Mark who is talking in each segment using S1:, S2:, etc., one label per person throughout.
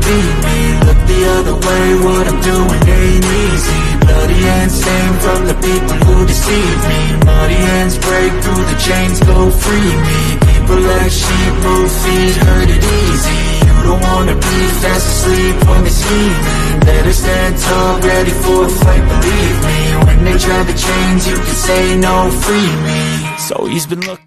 S1: beat me. Look the other way, what I'm doing ain't easy. Bloody hands stained from the people who deceive me. Muddy hands break through the chains, go free me. People like sheep move feet, hurt it easy. You don't wanna be fast asleep when they scheming. Better stand tall, ready for a fight, believe me. When they try the chains, you can say no, free me. So he's been looking.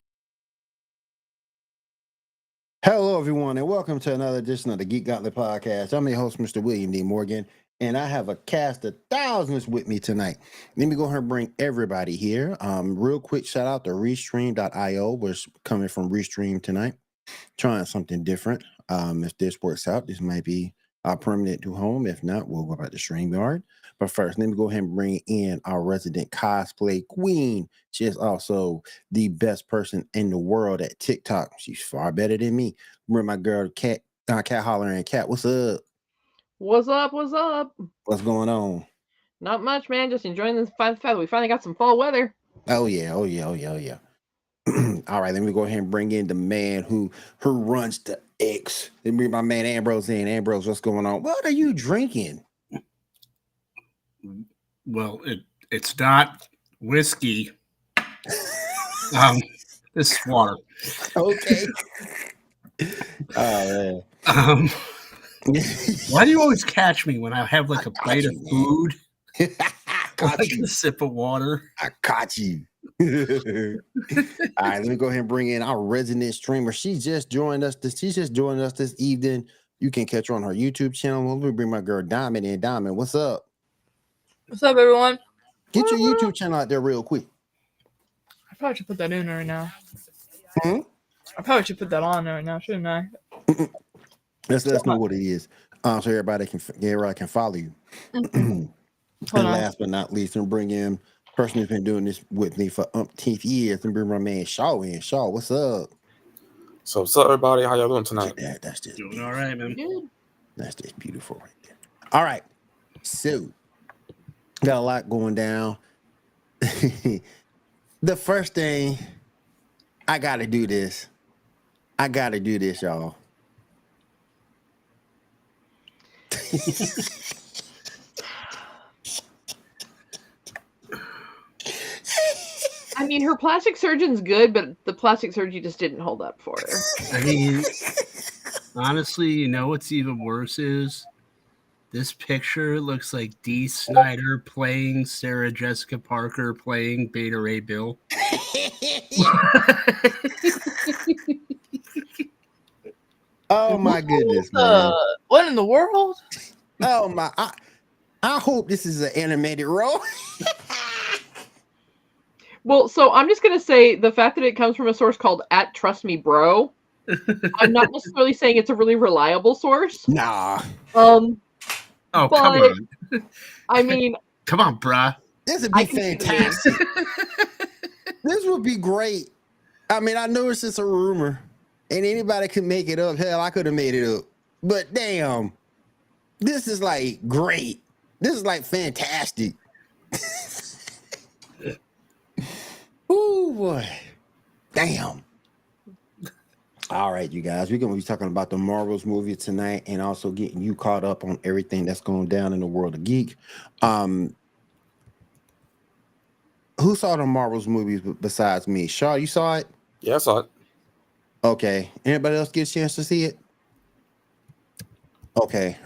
S2: Hello, everyone, and welcome to another edition of the Geek Gauntlet Podcast. I'm your host, Mr. William D. Morgan, and I have a cast of thousands with me tonight. Let me go ahead and bring everybody here. Real quick shout out to Restream.io. We're coming from Restream tonight, trying something different. If this works out, this might be our permanent new home. If not, we'll go back to StreamYard. But first, let me go ahead and bring in our resident cosplay queen. She is also the best person in the world at TikTok. She's far better than me. Bring my girl, Cat hollering. Cat, what's up?
S3: What's up? What's up?
S2: What's going on?
S3: Not much, man. Just enjoying this fact that we finally got some fall weather.
S2: Oh, yeah. All right, let me go ahead and bring in the man who runs the X. Let me bring my man Ambrose in. Ambrose, what's going on? What are you drinking?
S4: Well, it's not whiskey. This is water.
S2: Okay. Oh man.
S4: Why do you always catch me when I have like a plate of food? Like a sip of water.
S2: I caught you. All right, let me go ahead and bring in our resident streamer. She just joined us this evening. You can catch her on her YouTube channel. Let me bring my girl Diamond in. Diamond, what's up?
S5: What's up, everyone?
S2: Get your YouTube channel out there real quick.
S5: I probably should put that in right now.
S2: Hmm?
S5: I probably should put that on right now, shouldn't I?
S2: Let's know what it is, so everybody can follow you. And last but not least, I'm bring in person who's been doing this with me for umpteenth years, and bring my man Shaw in. Shaw, what's up?
S6: So what's up, everybody? How y'all doing tonight?
S2: That's just
S4: doing all right, man.
S2: That's just beautiful right there. All right, so got a lot going down. The first thing, I gotta do this, y'all.
S3: I mean, her plastic surgeon's good, but the plastic surgery just didn't hold up for her.
S4: I mean, honestly, you know what's even worse is this picture looks like Dee Snider playing Sarah Jessica Parker playing Beta Ray Bill.
S2: Oh my goodness, man.
S5: What in the world?
S2: Oh my, I hope this is an animated role.
S3: Well, so I'm just going to say the fact that it comes from a source called @TrustMeBro, I'm not necessarily saying it's a really reliable source.
S2: Nah.
S4: Oh, come on.
S3: I mean,
S4: come on, bruh.
S2: This would be fantastic. This would be great. I mean, I know it's just a rumor, and anybody could make it up. Hell, I could have made it up. But damn, this is like great. This is like fantastic. Ooh, boy. Damn. All right, you guys. We're going to be talking about the Marvels movie tonight and also getting you caught up on everything that's going down in the world of geek. Who saw the Marvels movies besides me? Shaw, you saw it?
S6: Yeah, I saw it.
S2: Okay. Anybody else get a chance to see it? Okay.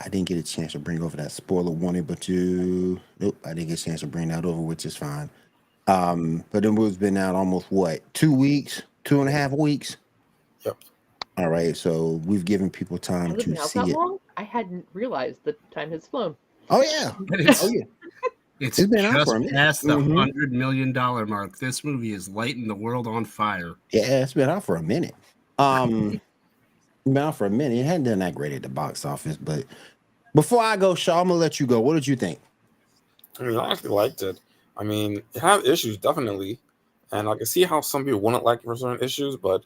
S2: I didn't get a chance to bring over that spoiler warning, but nope, I didn't get a chance to bring that over, which is fine. But the movie's been out almost 2 weeks, 2.5 weeks.
S6: Yep.
S2: All right, so we've given people time to see it.
S3: long? I hadn't realized the time has flown.
S2: Oh yeah.
S4: It's
S2: been out
S4: just
S2: for a minute.
S4: past the $100 million mark. This movie is lighting the world on fire.
S2: Yeah, it's been out for a minute. Been out for a minute. It hadn't done that great at the box office, but before I go, Shaw, I'm gonna let you go. What did you think?
S6: I mean, I actually liked it. I mean, it had issues, definitely. And I can see how some people wouldn't like it for certain issues, but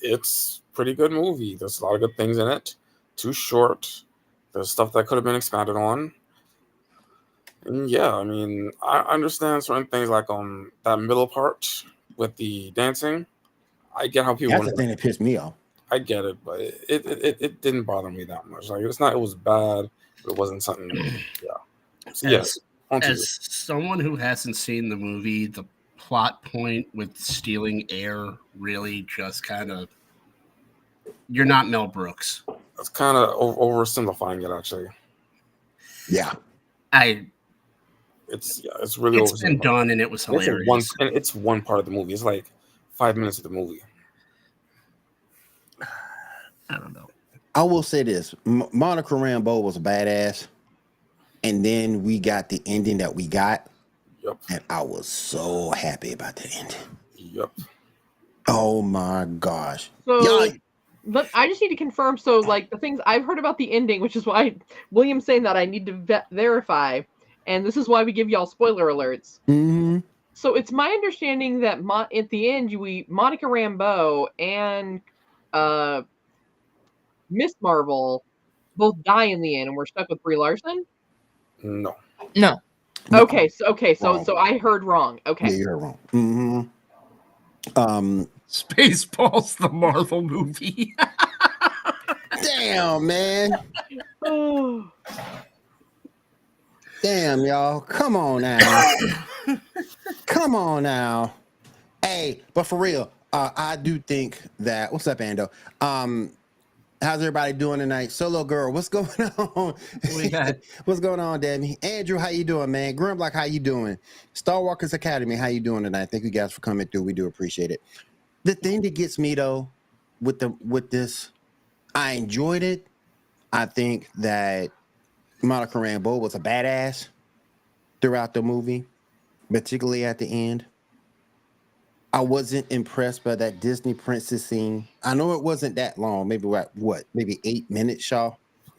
S6: it's a pretty good movie. There's a lot of good things in it. Too short. There's stuff that could have been expanded on. And yeah, I mean, I understand certain things like that middle part with the dancing. I get how people
S2: That's the thing that pissed me off.
S6: I get it, but it didn't bother me that much. Like it's not. It was bad, but it wasn't something. Yeah. So, yes.
S4: As someone who hasn't seen the movie, the plot point with stealing air really just kind of. You're not Mel Brooks.
S6: That's kind of oversimplifying it, actually.
S2: Yeah.
S6: It's really
S4: it's been done and it was hilarious.
S6: It's one part of the movie. It's like 5 minutes of the movie.
S4: I don't know.
S2: I will say this: Monica Rambeau was a badass, and then we got the ending that we got.
S6: Yep.
S2: And I was so happy about the ending.
S6: Yep.
S2: Oh my gosh.
S3: So, but I just need to confirm. So, like the things I've heard about the ending, which is why William's saying that I need to verify, and this is why we give y'all spoiler alerts.
S2: Mm-hmm.
S3: So it's my understanding that at the end, Monica Rambeau and Miss Marvel both die in the end, and we're stuck with Brie Larson.
S6: No.
S3: Okay, so I heard wrong. Okay,
S2: Yeah, you're wrong. Mm-hmm.
S4: Spaceballs, the Marvel movie.
S2: Damn, man.
S3: Oh.
S2: Damn, y'all. Come on now. Come on now. Hey, but for real, I do think that. What's up, Ando? How's everybody doing tonight? Solo girl, what's going on? What's going on, Debbie? Andrew, how you doing, man? Grimblock, how you doing? Star Walkers Academy, how you doing tonight? Thank you guys for coming through. We do appreciate it. The thing that gets me though, with this, I enjoyed it. I think that Monica Rambeau was a badass throughout the movie, particularly at the end. I wasn't impressed by that Disney princess scene. I know it wasn't that long. Maybe maybe 8 minutes, Shaw.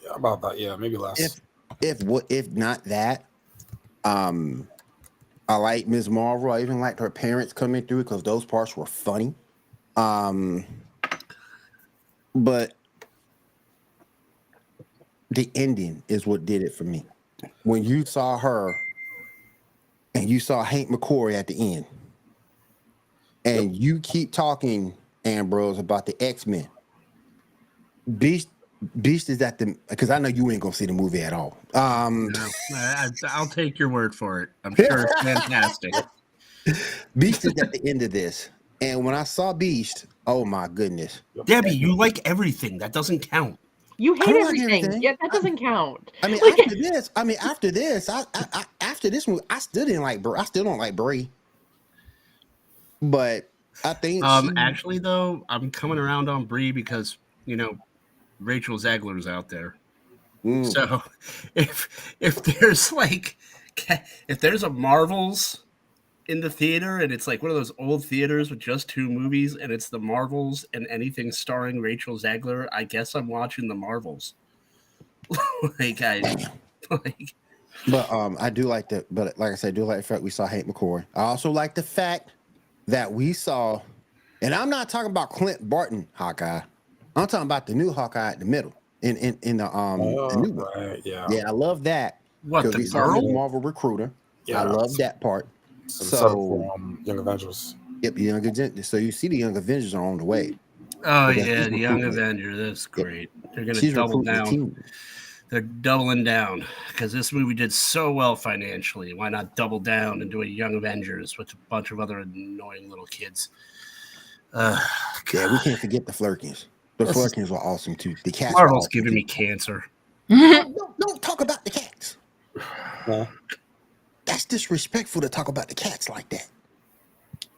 S6: Yeah, about that. Yeah, maybe less.
S2: If not that, I like Ms. Marvel. I even liked her parents coming through because those parts were funny. But the ending is what did it for me. When you saw her and you saw Hank McCoy at the end, and you keep talking, Ambrose, about the X-Men. Beast is at the, because I know you ain't gonna see the movie at all.
S4: No, I'll take your word for it. I'm sure it's fantastic.
S2: Beast is at the end of this, and when I saw Beast, oh my goodness,
S4: Debbie, you like everything. That doesn't count.
S3: You hate everything.
S2: Like everything.
S3: Yeah, that doesn't count.
S2: I mean, after this, after this movie, I still didn't like. I still don't like Brie. But I think
S4: actually though, I'm coming around on Brie because Rachel Zegler's out there. So if there's a Marvels in the theater and it's like one of those old theaters with just 2 movies and it's the Marvels and anything starring Rachel Zegler, I guess I'm watching the Marvels. But
S2: I do like the. But like I said, I do like the fact we saw Hank McCoy. I also like the fact that we saw, and I'm not talking about Clint Barton Hawkeye. I'm talking about the new Hawkeye at the middle in the new one.
S6: Right, yeah,
S2: I love that.
S4: What, the
S2: we saw
S4: girl?
S2: the Marvel Recruiter.
S6: Yeah,
S2: I love that part.
S6: So Young Avengers.
S2: Yep, Young Avengers. So you see the Young Avengers are on the way.
S4: Oh yeah, the Young Avenger. That's great. They're gonna double down. They're doubling down because this movie did so well financially. Why not double down and do a Young Avengers with a bunch of other annoying little kids?
S2: Yeah, we can't forget the Flurkins. The Flurkins were awesome too. The cats.
S4: Marvel's giving me cancer.
S2: Don't talk about the cats.
S6: Yeah.
S2: That's disrespectful to talk about the cats like that.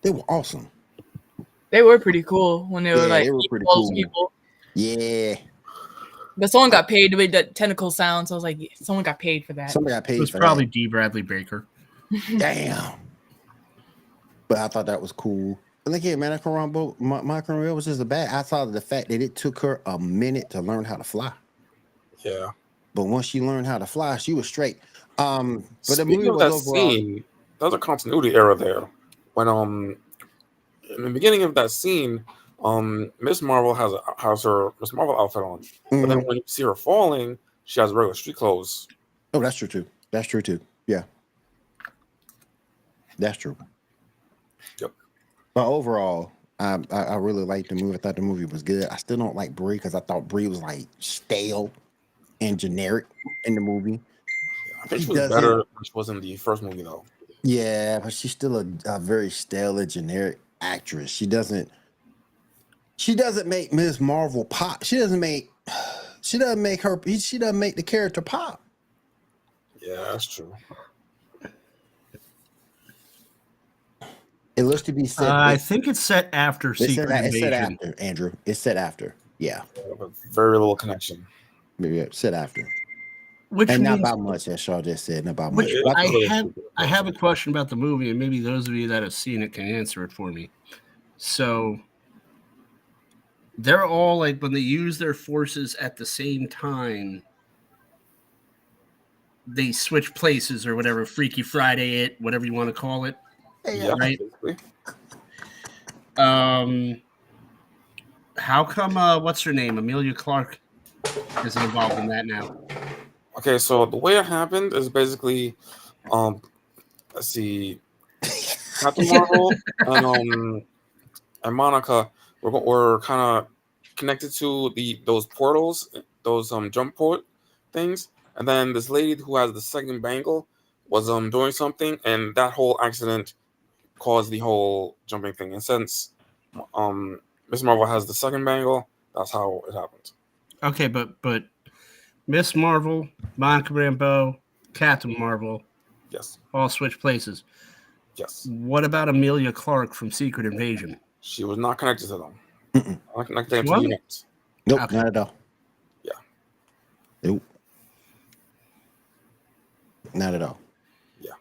S2: They were awesome.
S5: They were pretty cool when they were like
S2: they were pretty
S5: cool.
S2: cool.
S5: People.
S2: Yeah.
S5: But someone got paid to make that tentacle sound, so I was like, someone got paid for that.
S2: Somebody got paid.
S4: It was
S2: for
S4: probably
S2: that.
S4: D. Bradley Baker.
S2: Damn. But I thought that was cool. And again, Monica Rambeau was just a bad. I saw the fact that it took her a minute to learn how to fly.
S6: Yeah.
S2: But once she learned how to fly, she was straight. But the
S6: Speaking
S2: movie
S6: of
S2: was
S6: that
S2: overall.
S6: scene, there was a continuity error there. When in the beginning of that scene, Miss Marvel has her Miss Marvel outfit on, but then when you see her falling, she has regular street clothes.
S2: Oh, that's true too. That's true too. Yeah, that's true.
S6: Yep.
S2: But overall, I really liked the movie. I thought the movie was good. I still don't like Brie because I thought Brie was like stale and generic in the movie.
S6: I think she was better than she was in the first movie, though.
S2: Yeah, but she's still a very stale and generic actress. She doesn't make Ms. Marvel pop. She doesn't make the character pop.
S6: Yeah, that's true.
S2: It looks to be set.
S4: I think it's set after Secret Invasion.
S2: It's set after, Andrew. It's set after. Yeah.
S6: Very little connection.
S2: Maybe it's set after.
S4: Which
S2: and
S4: means,
S2: not about much, as Shaw just said. Not about
S4: which
S2: much.
S4: I have a question about the movie, and maybe those of you that have seen it can answer it for me. So they're all like, when they use their forces at the same time, they switch places or whatever, Freaky Friday it, whatever you want to call it.
S6: Yeah,
S4: right.
S6: basically.
S4: How come what's her name? Emilia Clarke is involved in that now?
S6: Okay, so the way it happened is basically let's see, Captain Marvel and Monica were kind of connected to those portals, those jump port things, and then this lady who has the second bangle was doing something, and that whole accident caused the whole jumping thing. And since Miss Marvel has the second bangle, that's how it happened.
S4: Okay, but Miss Marvel, Monica Rambeau, Captain Marvel,
S6: yes,
S4: all switch places.
S6: Yes.
S4: What about Emilia Clarke from Secret Invasion?
S6: She was not connected to them. Not connected to
S2: Nope,
S4: Okay.
S2: not at all.
S6: Yeah.
S2: Nope. Not at all.
S6: Yeah.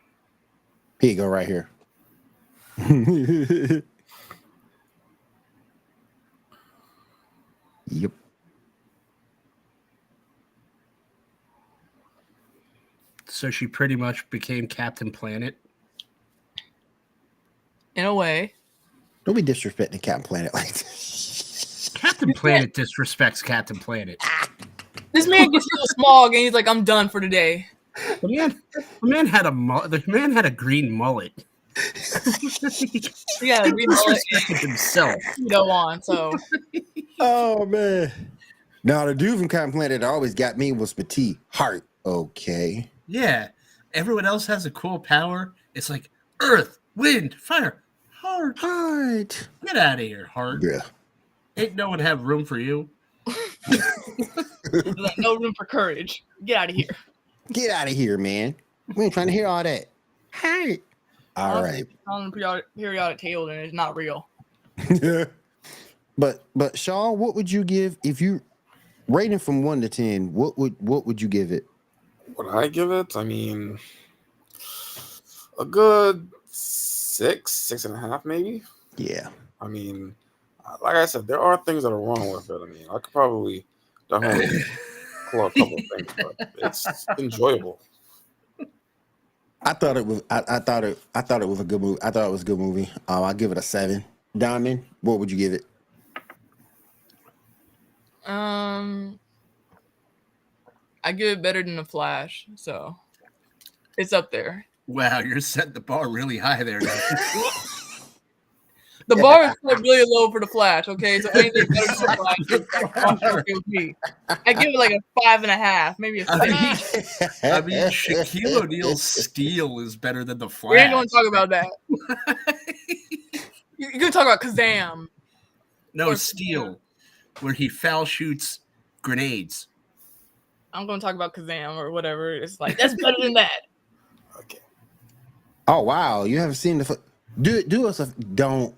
S2: Here you go, right here. Yep.
S4: So she pretty much became Captain Planet.
S5: In a way.
S2: Don't be disrespecting Captain Planet like this.
S4: Captain Planet disrespects Captain Planet.
S5: This man gets real smog and he's like, I'm done for today.
S4: The man had a green mullet.
S5: Yeah, green mullet
S4: himself.
S5: go on. So
S2: Oh man. Now the dude from Captain Planet that always got me was Petite Heart. Okay.
S4: Yeah. Everyone else has a cool power. It's like earth, wind, fire, heart.
S2: Heart.
S4: Get out of here, heart.
S2: Yeah.
S4: Ain't no one have room for you.
S5: like, no room for courage. Get out of here.
S2: Get out of here, man. We ain't trying to hear all that. Hey. All right.
S5: On the periodic table, and it's not real.
S2: But Shaw, what would you give if you rating from 1 to 10? What would you give it?
S6: Would I give it? I mean, a good 6.5, maybe.
S2: Yeah.
S6: I mean, like I said, there are things that are wrong with it. I mean, I could probably definitely pull out a couple of things, but it's enjoyable.
S2: I thought it was a good movie. I thought it was a good movie. I'll give it a 7. Diamond, what would you give it?
S5: I give it better than The Flash, so it's up there.
S4: Wow, you're setting the bar really high there.
S5: The bar is set really low for The Flash, okay? So anything better than The Flash is okay with me. I give it like a 5.5, maybe a 6.
S4: I mean, Shaquille O'Neal's Steel is better than The Flash.
S5: We ain't gonna talk about that. You're gonna talk about Kazam.
S4: No, Steel, where he foul shoots grenades.
S5: I'm gonna talk about Kazam or whatever. It's like that's better than that.
S6: Okay.
S2: Oh wow, you haven't seen do us a don't.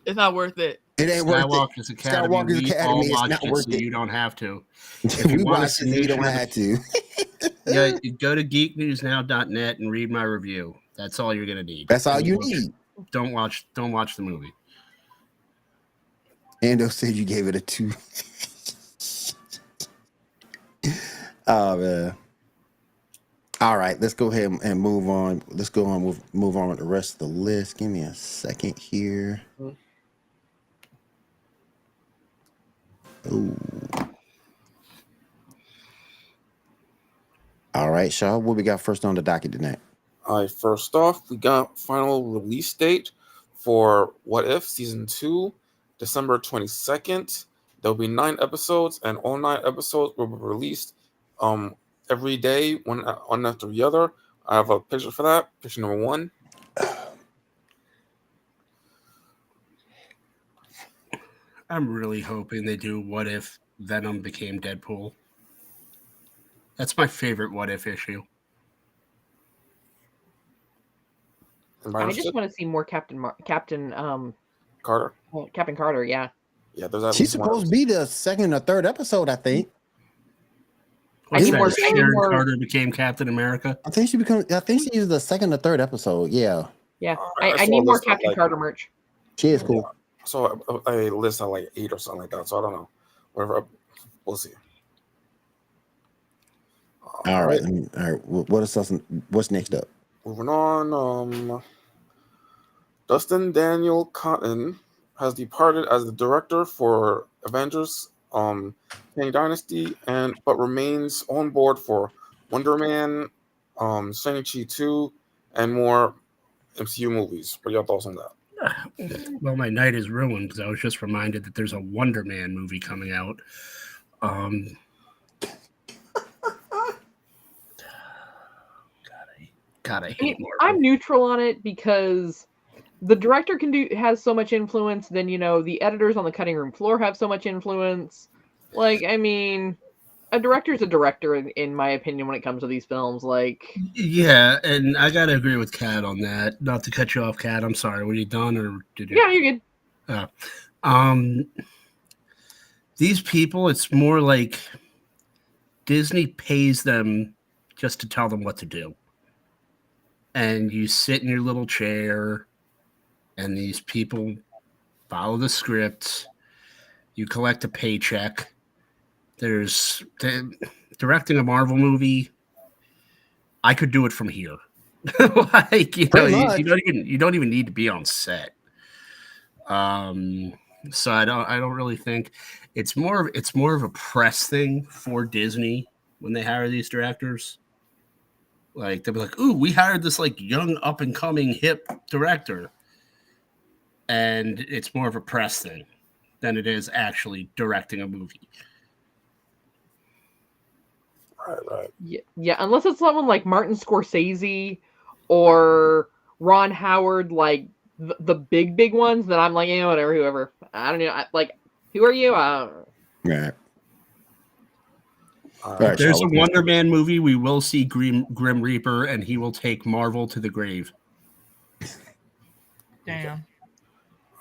S5: It's not worth it.
S2: It ain't worth it.
S4: Skywalker's Academy.
S2: Skywalker's
S4: We
S2: Academy
S4: all
S2: is
S4: watched
S2: not
S4: it,
S2: worth
S4: so
S2: it.
S4: you don't have to.
S2: If
S4: you
S2: we
S4: want
S2: watch
S4: to
S2: it,
S4: see
S2: you
S4: the
S2: don't
S4: show-
S2: have to.
S4: Yeah, you go to geeknewsnow.net and read my review. That's all you're gonna need.
S2: That's all you need.
S4: Don't watch the movie.
S2: Ando said you gave it a 2. Oh man. All right, let's go ahead and move on. Move on with the rest of the list. Give me a second here. Ooh. All right, Shaw, what we got first on the docket tonight?
S6: All right, first off, we got final release date for What If Season 2, December 22nd. There'll be 9 episodes, and all 9 episodes will be released every day, one after the other. I have a picture for that. Picture number 1.
S4: I'm really hoping they do What If Venom became Deadpool. That's my favorite What If issue.
S3: I just want to see more Captain
S6: Carter.
S3: Captain Carter, yeah.
S6: Yeah, there's
S2: She's supposed to be the second or third episode, I think.
S3: I need more.
S4: Carter became Captain America.
S2: I think she's the second or third episode. Yeah.
S3: Yeah, I need more Captain Carter merch.
S2: She is cool.
S6: Yeah. So a list of like 8 or something like that. So I don't know. Whatever. We'll see.
S2: All right. What's next up?
S6: Moving on. Dustin Daniel Cotton has departed as the director for Avengers Kang Dynasty, but remains on board for Wonder Man, Shang-Chi 2, and more MCU movies. What are your thoughts on that?
S4: Well, my night is ruined because I was just reminded that there's a Wonder Man movie coming out. God, I hate Marvel.
S3: I'm neutral on it because the director has so much influence. Then the editors on the cutting room floor have so much influence. Like, I mean, a director's a director in my opinion when it comes to these films. Like,
S4: yeah, and I gotta agree with Kat on that. Not to cut you off, Kat. I'm sorry. Were you done or did you?
S3: Yeah, you're good.
S4: These people, it's more like Disney pays them just to tell them what to do. And you sit in your little chair, and these people follow the script. You collect a paycheck. Directing a Marvel movie, I could do it from here. Like, you don't even need to be on set. So I don't really think it's more of a press thing for Disney when they hire these directors. Like, they'll be like, "Ooh, we hired this like young up and coming hip director," and it's more of a press thing than it is actually directing a movie.
S6: Right.
S3: Yeah, unless it's someone like Martin Scorsese or Ron Howard, like the big ones, then I'm like, whatever, whoever. I don't know. Who are you?
S2: Right.
S4: If there's a Wonder Man movie, we will see Grim Reaper, and he will take Marvel to the grave.
S5: Damn.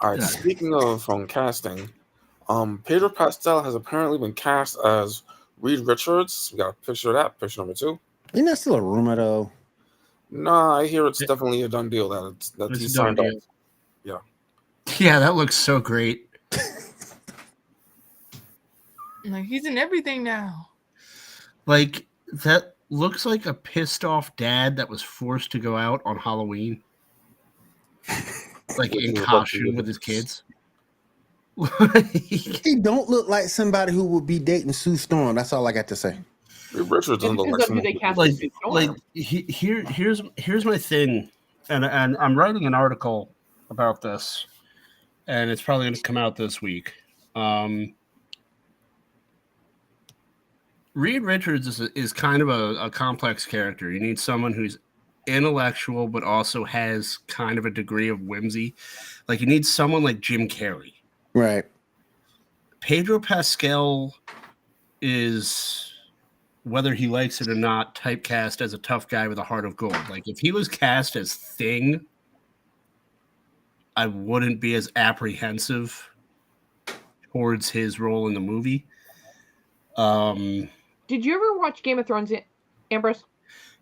S6: All right. Speaking of casting, Pedro Pascal has apparently been cast as Reed Richards. We got a picture of that. Picture number 2.
S2: Isn't that still a rumor though?
S6: Nah, I hear it's definitely a done deal that he signed up. Yeah.
S4: Yeah, that looks so great.
S5: Like, he's in everything now.
S4: Like, that looks like a pissed off dad that was forced to go out on Halloween. Like, in costume with his kids.
S2: He don't look like somebody who would be dating Sue Storm. That's all I got to say.
S6: Richards doesn't look like someone.
S4: Here's my thing, and I'm writing an article about this, and it's probably going to come out this week. Reed Richards is kind of a complex character. You need someone who's intellectual but also has kind of a degree of whimsy. Like, you need someone like Jim Carrey.
S2: Right.
S4: Pedro Pascal is, whether he likes it or not, typecast as a tough guy with a heart of gold. Like, if he was cast as Thing, I wouldn't be as apprehensive towards his role in the movie.
S3: Did you ever watch Game of Thrones, Ambrose?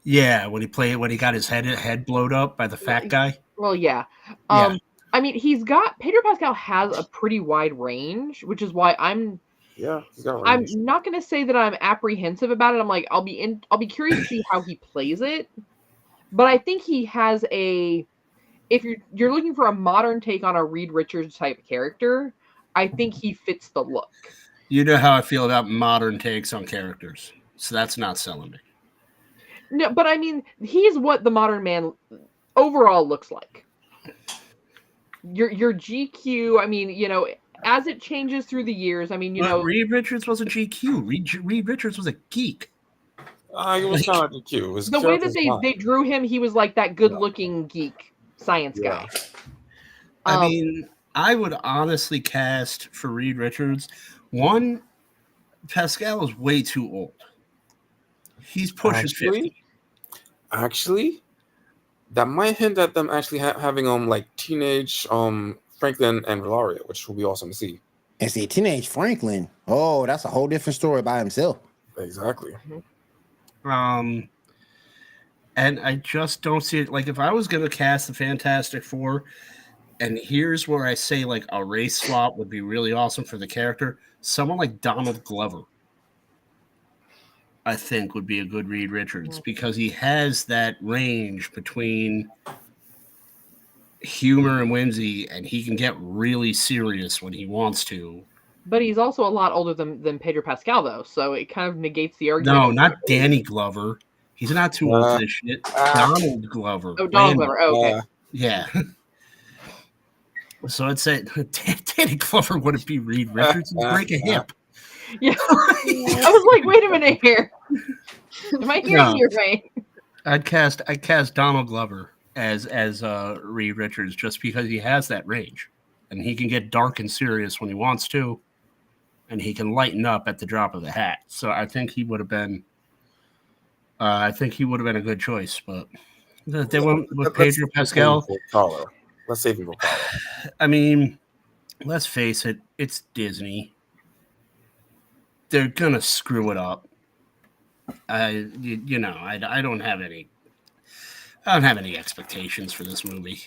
S4: Yeah, when he got his head blowed up by the fat guy.
S3: Well, yeah. I mean, Pedro Pascal has a pretty wide range, which is why I'm not going to say that I'm apprehensive about it. I'm like, I'll be curious to see how he plays it. But I think he has if you're looking for a modern take on a Reed Richards type character, I think he fits the look.
S4: You know how I feel about modern takes on characters, so that's not selling me.
S3: No, but I mean, he's what the modern man overall looks like. your GQ. I mean, as it changes through the years. I mean,
S4: Reed Richards wasn't GQ. Reed Richards was a geek.
S6: It was kind of like GQ.
S3: The way that they drew him, he was like that good-looking geek science guy.
S4: I mean, I would honestly cast for Reed Richards. One, Pascal is way too old. He's pushes 50.
S6: Actually, that might hint at them actually having like teenage Franklin and Valeria, which will be awesome to see.
S2: And see, teenage Franklin. Oh, that's a whole different story by himself.
S6: Exactly.
S4: And I just don't see it. Like, if I was going to cast the Fantastic Four, and here's where I say like a race swap would be really awesome for the character, someone like Donald Glover, I think would be a good Reed Richards because he has that range between humor and whimsy, and he can get really serious when he wants to.
S3: But he's also a lot older than Pedro Pascal, though, so it kind of negates the argument.
S4: No, not Danny Glover. He's not too old for this shit. Donald Glover.
S3: Oh, Donald Glover. Oh, okay.
S4: Yeah. So I'd say Danny Glover wouldn't be Reed Richards. He'd break a hip.
S3: Yeah. I was like, wait a minute here. Am I hearing you right?
S4: I'd cast Donald Glover as Reed Richards just because he has that range, and he can get dark and serious when he wants to, and he can lighten up at the drop of the hat. So I think he would have been. I think he would have been a good choice, but they went with Pedro Pascal.
S6: Let's save him for Carla.
S4: I mean, let's face it, it's Disney. They're gonna screw it up. I don't have any expectations for this movie.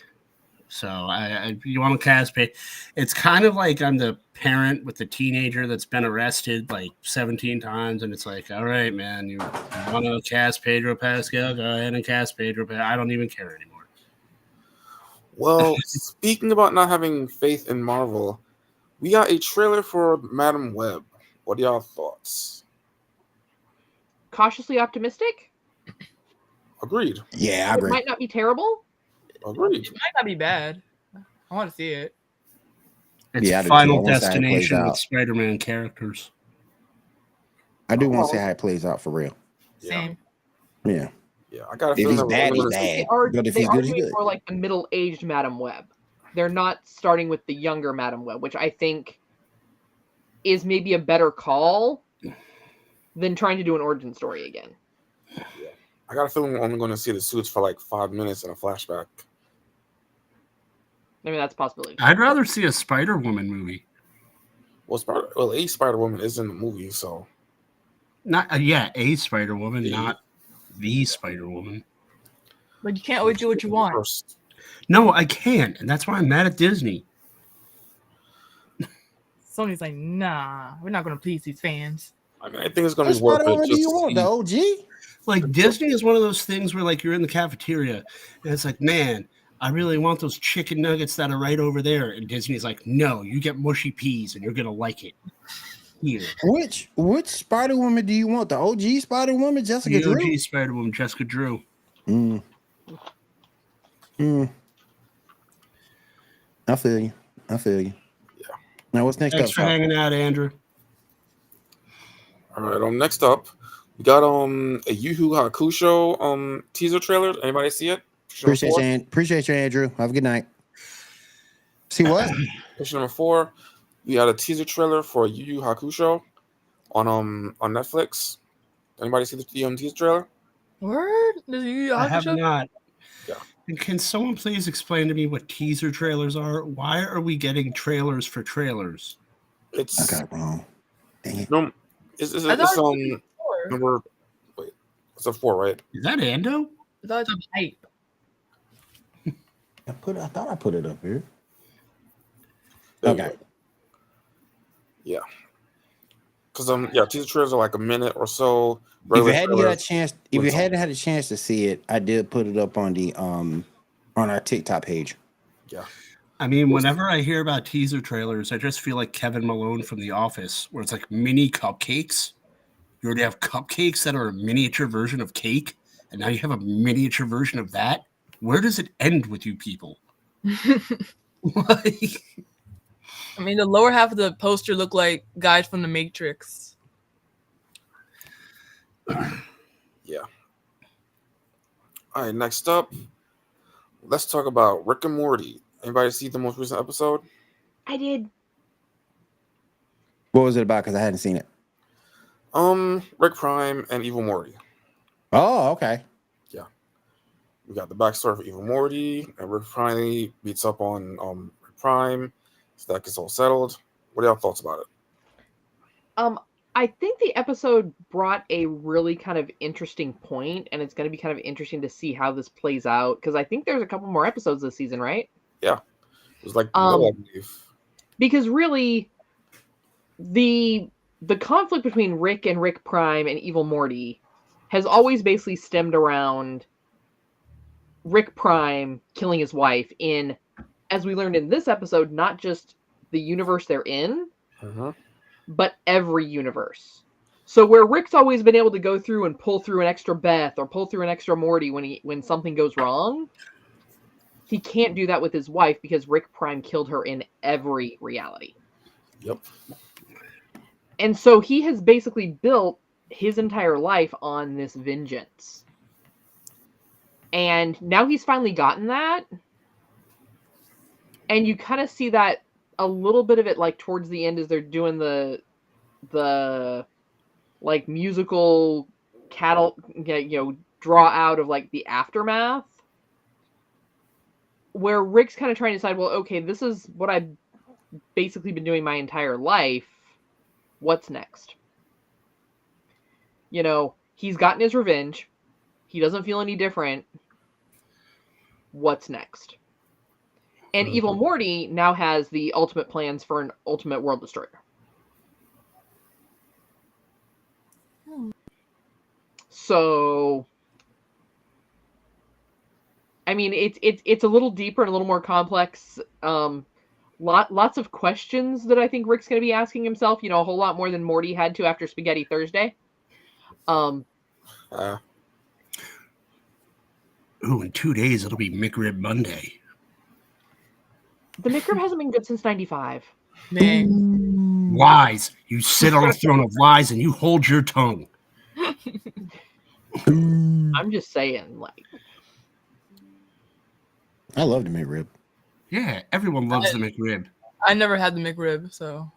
S4: So you want to cast it? It's kind of like I'm the parent with the teenager that's been arrested like 17 times, and it's like, all right, man, you want to cast Pedro Pascal? Go ahead and cast Pedro Pascal. I don't even care anymore.
S6: Well, speaking about not having faith in Marvel, we got a trailer for Madam Web. What are y'all thoughts?
S3: Cautiously optimistic?
S6: Agreed.
S2: Yeah, I
S3: It
S2: agree.
S3: might not be terrible.
S6: Agreed.
S5: It might not be bad. I want to see it.
S4: It's
S2: Yeah, I do
S4: Final
S2: too. I wanna see how it plays
S4: Destination with
S2: out.
S4: Spider-Man characters.
S2: I do want to see how it plays out for real.
S5: Same.
S2: Yeah.
S6: Yeah, I got a
S2: If
S6: feeling
S2: he's
S6: that
S2: bad, he's
S6: we're gonna
S2: bad.
S3: They are,
S2: But if
S3: they
S2: he's
S3: are
S2: good, he's
S3: doing
S2: good.
S3: more like the middle-aged Madam Web. They're not starting with the younger Madam Web, which I think is maybe a better call than trying to do an origin story again.
S6: I got a feeling we're only going to see the suits for like 5 minutes in a flashback.
S3: I mean, that's a possibility.
S4: I'd rather see a Spider-Woman movie.
S6: Well, a Spider-Woman is in the movie, so
S4: Not a Spider-Woman, not the Spider-Woman.
S5: But you can't always do what you want.
S6: First.
S4: No, I can't, and that's why I'm mad at Disney.
S5: Sony's like, nah, we're not going to please these fans.
S6: I mean, I think it's going to
S2: What
S6: be worth
S2: Spider-Woman
S6: it.
S2: do
S6: Just
S2: you
S6: to
S2: want?
S6: see.
S2: The OG?
S4: Like, Disney is one of those things where, like, you're in the cafeteria, and it's like, man, I really want those chicken nuggets that are right over there. And Disney's like, no, you get mushy peas, and you're going to like it. Here.
S2: Which Spider-Woman do you want? The OG Spider-Woman, Jessica
S4: The
S2: Drew?
S4: OG Spider-Woman, Jessica Drew.
S2: I feel you. Yeah. Now, what's next
S4: Thanks
S2: up?
S4: for hanging out, Andrew.
S6: All right. Next up, we got a Yu Yu Hakusho teaser trailer. Anybody see it?
S2: Appreciate you, Andrew. Have a good night. See what?
S6: Picture number 4. We got a teaser trailer for Yu Yu Hakusho on Netflix. Anybody see the teaser trailer?
S5: Word?
S4: I have not.
S6: Yeah.
S4: And can someone please explain to me what teaser trailers are? Why are we getting trailers for trailers?
S6: It's
S2: I got it wrong. Dang it.
S6: no. It's number. Wait, it's a 4, right?
S4: Is that Ando?
S5: I thought it was hype.
S2: I thought I put it up here.
S6: There you
S2: Okay.
S6: go. Yeah. Because teaser trailers are like a minute or so.
S2: If you hadn't had a chance to see it, I did put it up on the on our TikTok page.
S6: Yeah.
S4: I mean, whenever I hear about teaser trailers, I just feel like Kevin Malone from The Office, where it's like mini cupcakes. You already have cupcakes that are a miniature version of cake, and now you have a miniature version of that. Where does it end with you people?
S5: I mean, the lower half of the poster looked like guys from the Matrix.
S6: Yeah. All right, next up, let's talk about Rick and Morty. Anybody see the most recent episode?
S3: I did.
S2: What was it about? Because I hadn't seen it.
S6: Rick Prime and Evil Morty.
S2: Oh, okay.
S6: Yeah. We got the backstory for Evil Morty, and Rick finally beats up on Rick Prime, so that gets all settled. What are y'all thoughts about it?
S3: I think the episode brought a really kind of interesting point, and it's going to be kind of interesting to see how this plays out, because I think there's a couple more episodes this season, right?
S6: Yeah. It was like the middle, I believe.
S3: Because really, the conflict between Rick and Rick Prime and Evil Morty has always basically stemmed around Rick Prime killing his wife in, as we learned in this episode, not just the universe they're in, but every universe. So where Rick's always been able to go through and pull through an extra Beth or pull through an extra Morty when something goes wrong, he can't do that with his wife because Rick Prime killed her in every reality.
S6: Yep.
S3: And so he has basically built his entire life on this vengeance. And now he's finally gotten that. And you kind of see that a little bit of it like towards the end as they're doing the like musical draw out of like the aftermath, where Rick's kind of trying to decide, well, okay, this is what I've basically been doing my entire life. What's next? You know, he's gotten his revenge. He doesn't feel any different. What's next? And Evil Morty now has the ultimate plans for an ultimate world destroyer. So, I mean, it's a little deeper and a little more complex. Lots of questions that I think Rick's going to be asking himself. You know, a whole lot more than Morty had to after Spaghetti Thursday.
S4: Ooh, in 2 days it'll be McRib Monday.
S3: The McRib hasn't been good since '95.
S5: Man.
S4: Lies. You sit on a throne of lies and you hold your tongue.
S3: I'm just saying, like,
S2: I love the McRib.
S4: Yeah, everyone loves the McRib.
S5: I never had the McRib, so.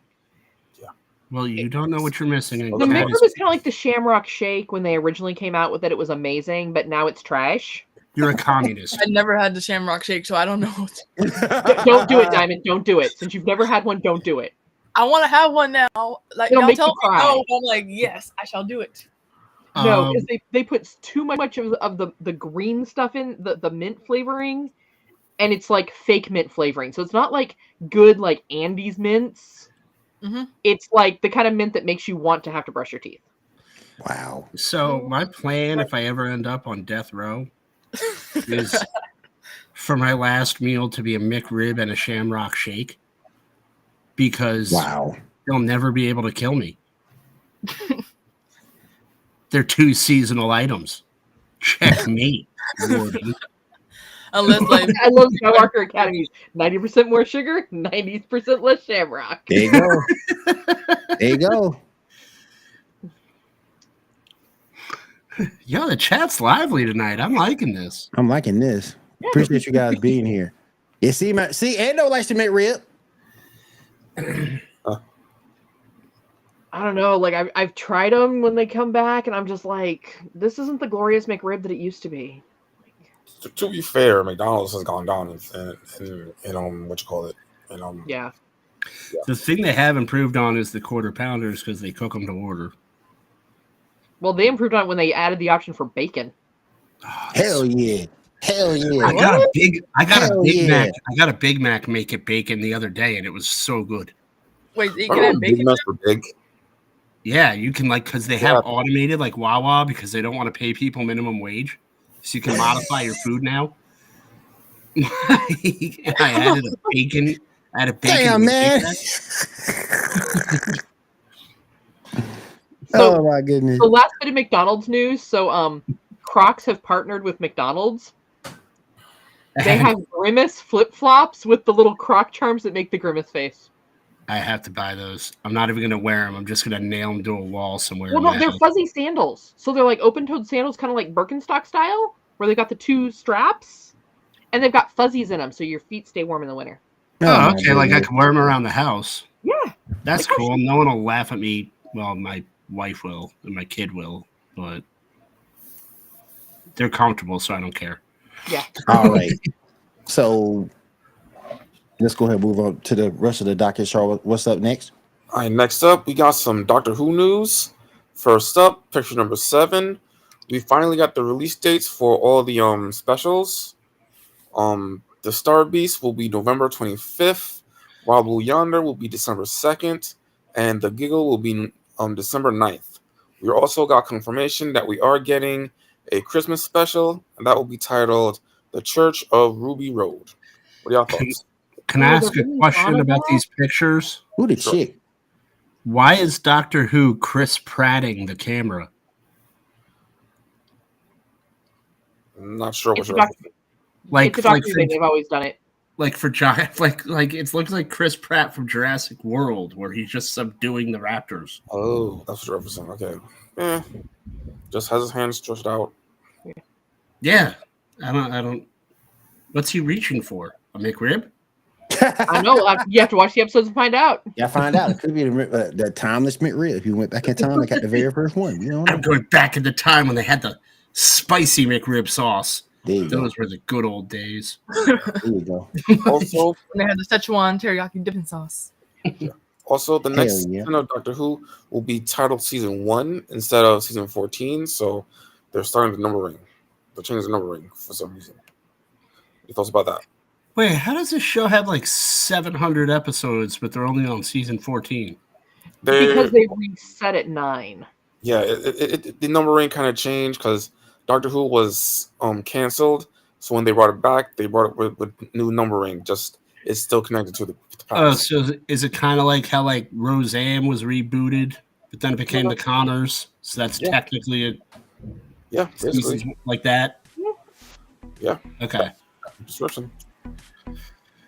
S6: Yeah.
S4: Well, you don't know what you're missing.
S3: The McRib is kind of like the Shamrock Shake when they originally came out with it. It was amazing, but now it's trash.
S4: You're a communist.
S5: I never had the Shamrock Shake, so I don't know.
S3: Don't do it, Diamond. Don't do it. Since you've never had one, don't do it.
S5: I want to have one now. Like,
S3: It'll
S5: y'all
S3: make
S5: tell
S3: you
S5: me
S3: cry.
S5: no. I'm like, yes, I shall do it.
S3: No, because they put too much of the green stuff in, the mint flavoring, and it's like fake mint flavoring. So it's not like good like Andes mints.
S5: Mm-hmm.
S3: It's like the kind of mint that makes you want to have to brush your teeth.
S2: Wow.
S4: So my plan, if I ever end up on death row, is for my last meal to be a McRib and a Shamrock Shake, because they'll never be able to kill me. They're 2 seasonal items. Checkmate.
S5: Unless, like,
S3: I love Skywalker Academy's 90% more sugar, 90% less Shamrock.
S2: There you go. There you go.
S4: Yo, the chat's lively tonight. I'm liking this.
S2: I'm liking this. Appreciate you guys being here. You see, Ando likes to make rib.
S3: I don't know. Like I've tried them when they come back, and I'm just like, this isn't the glorious McRib that it used to be.
S6: To be fair, McDonald's has gone down in what you call it,
S3: yeah.
S4: The thing they have improved on is the quarter pounders because they cook them to order.
S3: Well, they improved on it when they added the option for bacon.
S4: Oh,
S2: Hell yeah. Hell yeah.
S4: I got a Big Mac. I got a Big Mac make it bacon the other day, and it was so good.
S5: Wait, you can add bacon?
S6: Big.
S4: Yeah, you can because they have automated like Wawa because they don't want to pay people minimum wage, so you can modify your food now. I added a bacon.
S2: Damn, man.
S3: So,
S2: oh my goodness.
S3: The last bit of McDonald's news. So, Crocs have partnered with McDonald's They have Grimace flip-flops with the little croc charms that make the Grimace face.
S4: I have to buy those. I'm not even going to wear them. I'm just going to nail them to a wall somewhere.
S3: Well, no, they're fuzzy sandals. So they're like open-toed sandals, kind of like Birkenstock style, where they got the 2 straps, and they've got fuzzies in them, so your feet stay warm in the winter.
S4: Oh, okay. Like I can wear them around the house.
S3: Yeah.
S4: That's cool. No one will laugh at me. Well, my wife will, and my kid will, but they're comfortable, so I don't care.
S3: Yeah.
S2: All right. So let's go ahead and move on to the rest of the docket. Charlotte, what's up next?
S6: All right, next up, we got some Doctor Who news. First up, picture number 7. We finally got the release dates for all the specials. The Star Beast will be November 25th, while Blue Yonder will be December 2nd, and the Giggle will be December 9th. We also got confirmation that we are getting a Christmas special, and that will be titled The Church of Ruby Road. What are y'all thoughts?
S4: Can I ask a question about these pictures?
S2: Who the chick?
S4: Why is Doctor Who Chris Pratting the camera?
S6: I'm not sure what you're
S3: It's a Doctor thing. They've always done it.
S4: Like for giant, like it looks like Chris Pratt from Jurassic World, where he's just subduing the raptors.
S6: Oh, that's what you're referencing. Okay. Just has his hands stretched out.
S4: Yeah. I don't. What's he reaching for? A McRib?
S3: I know. You have to watch the episodes and find out.
S2: Yeah, find out. It could be the timeless McRib. If you went back in time, like at the very first one. You know,
S4: I'm going back in the time when they had the spicy McRib sauce. Those were the good old days.
S2: There you go.
S6: Also,
S5: when they had the Szechuan teriyaki dipping sauce.
S6: Also, the next season of Doctor Who will be titled Season 1 instead of Season 14, so they're starting the numbering. They're changing the numbering for some reason. Your thoughts about that?
S4: Wait, how does this show have like 700 episodes, but they're only on Season 14?
S3: Because they reset at 9.
S6: Yeah, the numbering kind of changed because Doctor Who was canceled, so when they brought it back, they brought it with new numbering. Just it's still connected to the past.
S4: Oh, so is it kind of like how like Roseanne was rebooted, but then it became the Connors? So that's technically
S6: basically
S4: like that.
S6: Yeah.
S4: Okay.
S6: Description.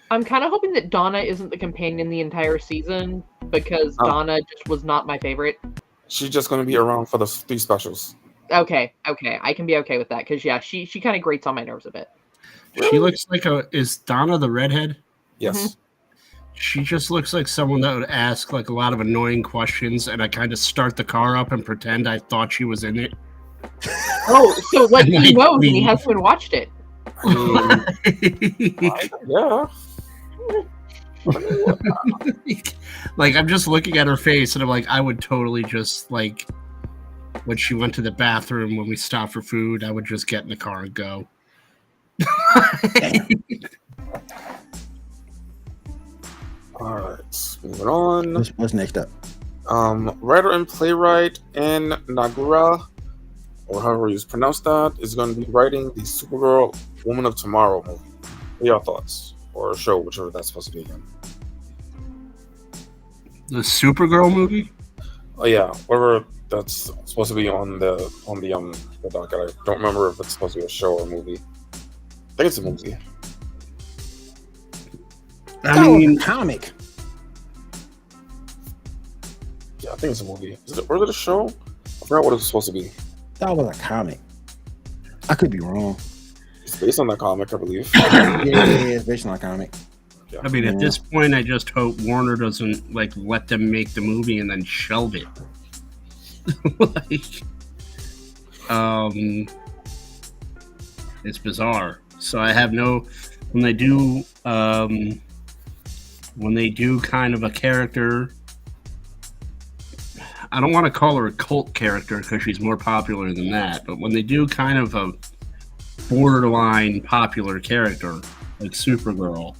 S3: I'm kind of hoping that Donna isn't the companion the entire season because Donna just was not my favorite.
S6: She's just going to be around for the 3 specials.
S3: Okay, I can be okay with that because she kind of grates on my nerves a bit.
S4: She looks like is Donna the redhead?
S6: Yes.
S3: Mm-hmm.
S4: She just looks like someone that would ask like a lot of annoying questions, and I kind of start the car up and pretend I thought she was in it.
S3: Oh, so like he knows and he hasn't even watched it.
S6: Yeah.
S4: Like I'm just looking at her face, and I'm like, I would totally just like. When she went to the bathroom when we stopped for food, I would just get in the car and go.
S6: All right, moving on.
S2: What's next up?
S6: Writer and playwright Anne Nagura, or however you pronounce that, is going to be writing the Supergirl Woman of Tomorrow movie. What are your thoughts? Or show, whichever that's supposed to be again.
S4: The Supergirl movie?
S6: Oh yeah, whatever that's supposed to be on the docket. I don't remember if it's supposed to be a show or a movie. I think it's a movie.
S2: I mean, comic.
S6: Yeah, I think it's a movie. Was it a show? I forgot what it was supposed to be.
S2: That was a comic. I could be wrong.
S6: It's based on that comic, I believe.
S2: yeah, it's based on a comic.
S6: Yeah.
S4: I mean, at this point, I just hope Warner doesn't like let them make the movie and then shelve it. It's bizarre. So I have no. When they do kind of a character, I don't want to call her a cult character because she's more popular than that. But when they do kind of a borderline popular character like Supergirl,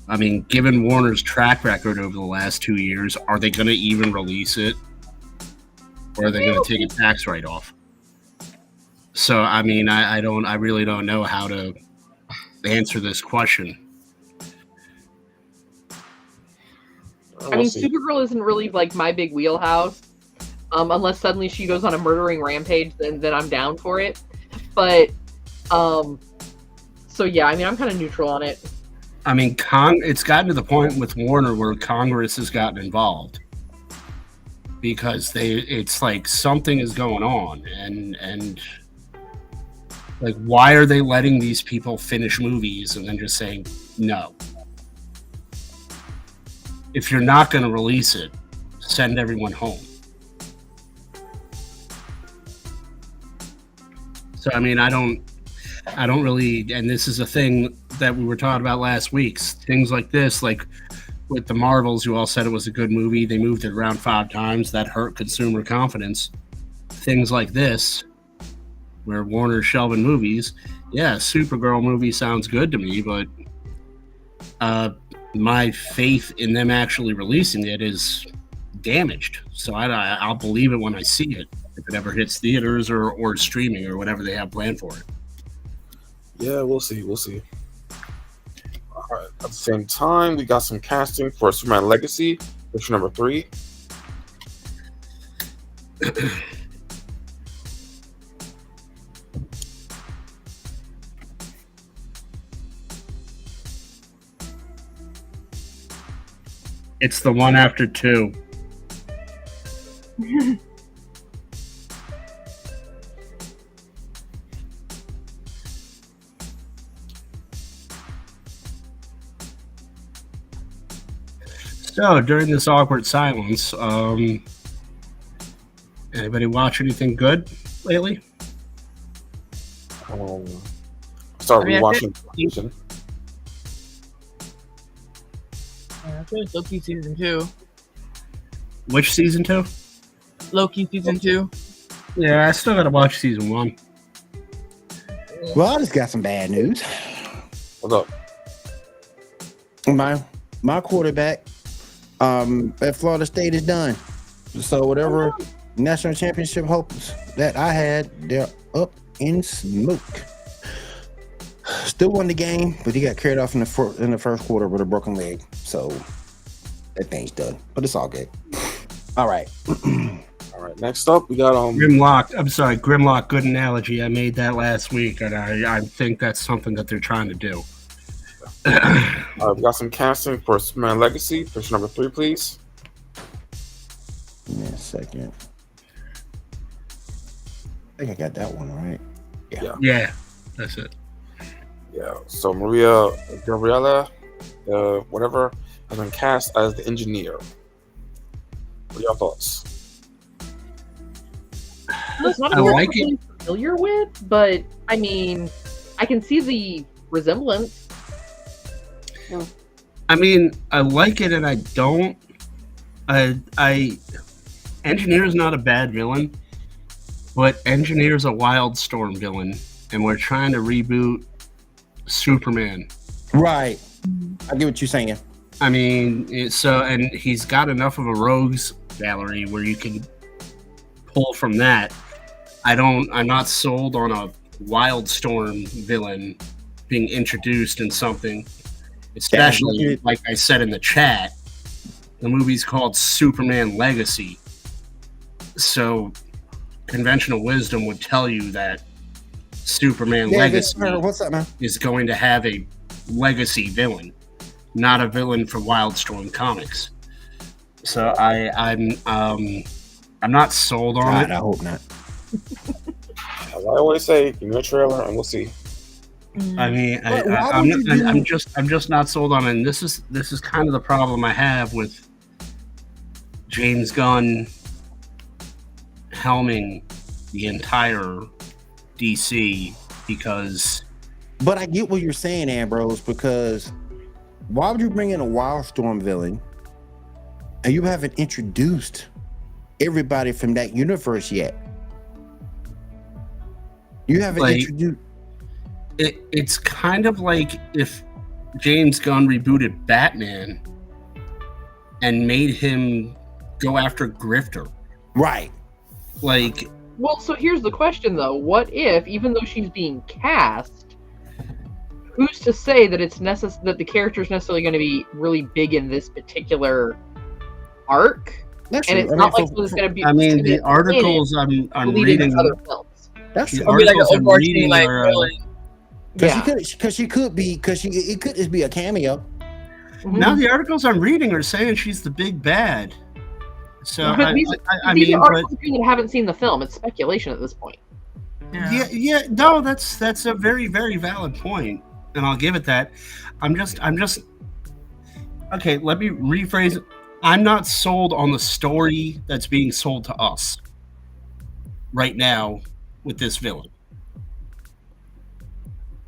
S4: I mean, given Warner's track record over the last 2 years, are they going to even release it? Or are they going to take a tax write-off? So, I mean, I really don't know how to answer this question.
S3: I mean, Supergirl isn't really like my big wheelhouse. Unless suddenly she goes on a murdering rampage, then I'm down for it. But So yeah, I mean, I'm kind of neutral on it.
S4: I mean, it's gotten to the point with Warner where Congress has gotten involved because it's like something is going on, and like, why are they letting these people finish movies and then just saying no? If you're not going to release it, send everyone home. So I mean, I don't really, and this is a thing that we were talking about last week. Things like this, like with the Marvels, you all said it was a good movie. They moved it around 5 times. That hurt consumer confidence. Things like this, where Warner's shelving movies. Yeah, Supergirl movie sounds good to me, but my faith in them actually releasing it is damaged. So I'll believe it when I see it, if it ever hits theaters or streaming or whatever they have planned for it.
S6: Yeah, we'll see. All right. At the same time, we got some casting for Superman Legacy, issue number 3.
S4: It's the one after 2. So during this awkward silence, anybody watch anything good lately?
S6: Start rewatching season.
S5: I finished Loki season 2.
S4: Which season 2?
S5: Loki season 2.
S4: Yeah, I still gotta watch season 1.
S2: Well, I just got some bad news.
S6: What's up?
S2: My quarterback at Florida State is done. So whatever national championship hopes that I had, they're up in smoke. Still won the game, but he got carried off in the first quarter with a broken leg. So that thing's done. But it's all good. All right.
S6: All right. Next up, we got
S4: Grimlock. Good analogy. I made that last week, and I think that's something that they're trying to do.
S6: We got some casting for Superman Legacy, issue number 3, please.
S2: Give me a second. I think I got that one right.
S4: Yeah, that's it.
S6: Yeah. So Maria Gabriela, whatever, has been cast as the engineer. What are your thoughts?
S3: It's not
S4: I
S3: a
S4: like
S3: really familiar with, but I mean, I can see the resemblance.
S4: I mean, I like it and I don't. Engineer's not a bad villain, but Engineer's a Wildstorm villain, and we're trying to reboot Superman.
S2: Right. I get what you're saying.
S4: I mean, and he's got enough of a rogues gallery where you can pull from that. I'm not sold on a Wildstorm villain being introduced in something. Especially, like I said in the chat, the movie's called Superman Legacy. So, conventional wisdom would tell you that Superman Legacy
S2: what's up, man?
S4: is going to have a legacy villain, not a villain for Wildstorm Comics. So I'm not sold on it.
S2: I hope not.
S6: As I always say, give me a trailer and we'll see.
S4: I mean, I'm just not sold on it. And this is kind of the problem I have with James Gunn helming the entire DC, because.
S2: But I get what you're saying, Ambrose, because why would you bring in a Wildstorm villain and you haven't introduced everybody from that universe yet? You haven't introduced.
S4: It's kind of like if James Gunn rebooted Batman and made him go after Grifter.
S2: Right.
S4: Like.
S3: Well, so here's the question, though. What if, even though she's being cast, who's to say that that the character's necessarily going to be really big in this particular arc?
S2: That's
S3: and
S2: true.
S3: it's not like it's going to be.
S4: I mean, the articles I'm reading.
S3: Other films.
S2: That's
S4: the
S2: true.
S5: It'll be like
S4: articles
S5: an
S4: I'm
S5: overarching,
S4: reading
S5: like,
S4: are,
S5: really.
S2: Because she could be, it could just be a cameo.
S3: Mm-hmm.
S4: Now the articles I'm reading are saying she's the big bad. So
S3: these are articles that haven't seen the film. It's speculation at this point.
S4: Yeah. No, that's a very, very valid point, and I'll give it that. I'm just. Okay, let me rephrase it. I'm not sold on the story that's being sold to us right now with this villain.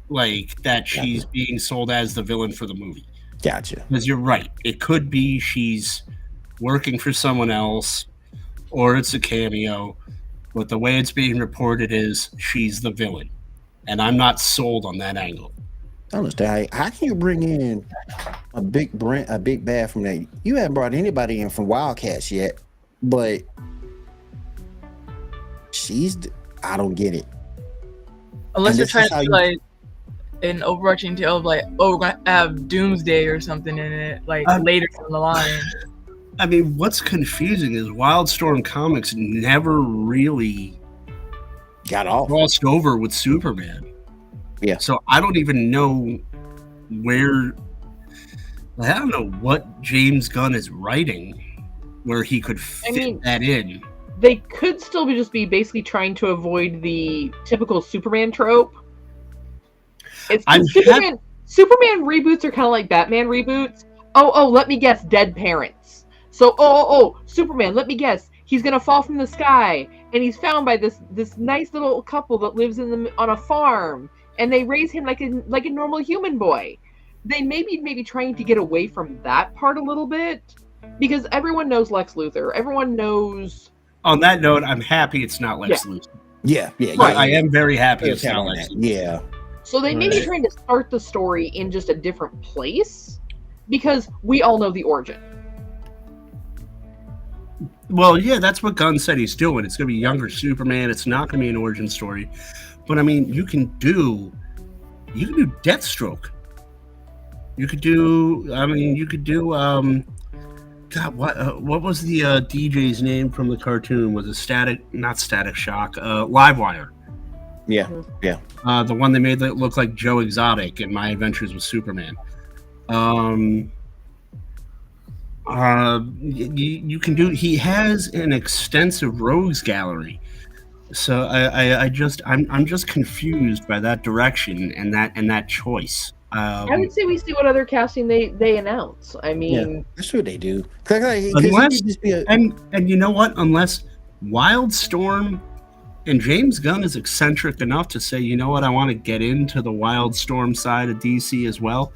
S4: Like that she's being sold as the villain for the movie.
S2: Gotcha.
S4: Because you're right. It could be she's working for someone else, or it's a cameo. But the way it's being reported is she's the villain. And I'm not sold on that angle.
S2: I understand. How can you bring in a big bad from that? You haven't brought anybody in from Wildcats yet, but I don't get it.
S5: Unless you're trying to like an overarching tale of like, oh, we're gonna have Doomsday or something in it, like later down the line.
S4: I mean, what's confusing is Wildstorm Comics never really
S2: got off
S4: crossed over with Superman.
S2: Yeah.
S4: So I don't even know where. I don't know what James Gunn is writing where he could fit that in.
S3: They could still just be basically trying to avoid the typical Superman trope. Superman reboots are kind of like Batman reboots. Oh, let me guess, dead parents. So, Superman, let me guess, he's gonna fall from the sky, and he's found by this nice little couple that lives on a farm, and they raise him like a normal human boy. They maybe trying to get away from that part a little bit, because everyone knows Lex Luthor. Everyone knows.
S4: On that note, I'm happy it's not Lex Luthor.
S2: Yeah.
S4: I am very happy it's not Lex Luthor.
S2: Yeah.
S3: So they may be trying to start the story in just a different place, because we all know the origin.
S4: Well, yeah, that's what Gunn said he's doing. It's going to be younger Superman. It's not going to be an origin story. But I mean, you can do Deathstroke. You could do God, what was the DJ's name from the cartoon? Was it not Static Shock, Livewire.
S2: Yeah.
S4: The one they made that look like Joe Exotic in My Adventures with Superman. You can do. He has an extensive rogues gallery, so I'm just confused by that direction and that choice.
S3: I would say we see what other casting they announce. I mean,
S2: that's what they do.
S4: And you know what? Unless Wildstorm and James Gunn is eccentric enough to say, you know what, I want to get into the Wildstorm side of DC as well.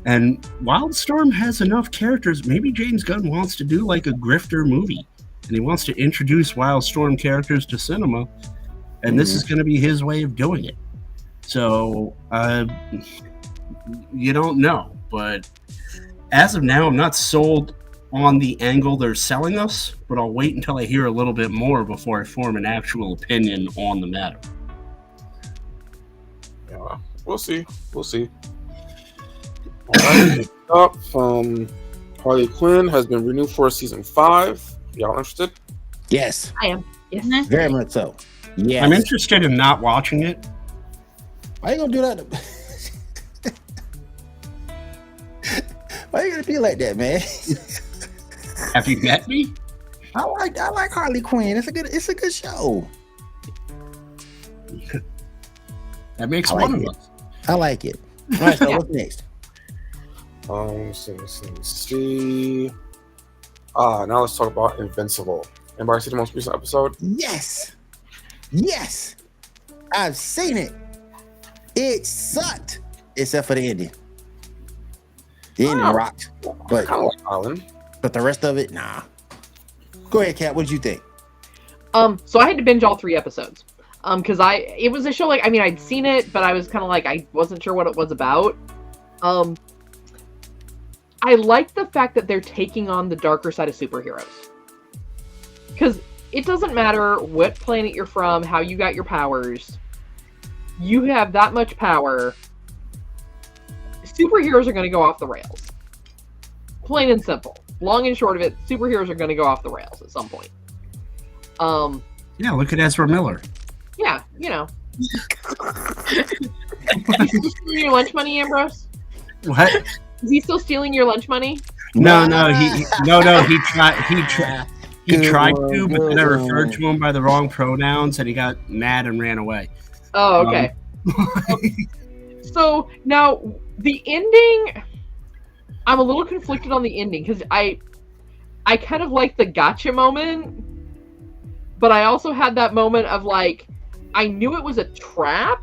S4: And Wildstorm has enough characters. Maybe James Gunn wants to do like a grifter movie, and he wants to introduce Wildstorm characters to cinema, and this is going to be his way of doing it. So you don't know, but as of now, I'm not sold on the angle they're selling us, but I'll wait until I hear a little bit more before I form an actual opinion on the matter.
S6: Yeah, we'll see. All right, up from Harley Quinn has been renewed for season 5. Y'all interested?
S2: Yes,
S3: I am. Yes,
S2: very much so. Yes,
S4: I'm interested in not watching it.
S2: Why you gonna do that? Why you gonna be like that, man?
S4: Have you met me?
S2: I like Harley Quinn. It's a good show.
S4: That makes one of us.
S2: I like it. All right, so what's next?
S6: See. Now let's talk about Invincible. Anybody see the most recent episode?
S2: Yes. I've seen it. It sucked, except for the ending. The ending rocked, but
S6: kind of like Island.
S2: But the rest of it, nah. Go ahead, Kat. What did you think?
S3: So I had to binge all 3 episodes. Because it was a show like, I mean, I'd seen it, but I was kind of like, I wasn't sure what it was about. I like the fact that they're taking on the darker side of superheroes. Because it doesn't matter what planet you're from, how you got your powers. You have that much power. Superheroes are going to go off the rails. Plain and simple. Long and short of it, superheroes are going to go off the rails at some point.
S4: Yeah, look at Ezra Miller.
S3: Yeah, you know. Stealing your lunch money, Ambrose?
S4: What?
S3: Is he still stealing your lunch money?
S4: No, he tried to, but then I referred to him by the wrong pronouns, and he got mad and ran away.
S3: Oh, okay. So now the ending, I'm a little conflicted on the ending because I kind of like the gotcha moment, but I also had that moment of like, I knew it was a trap.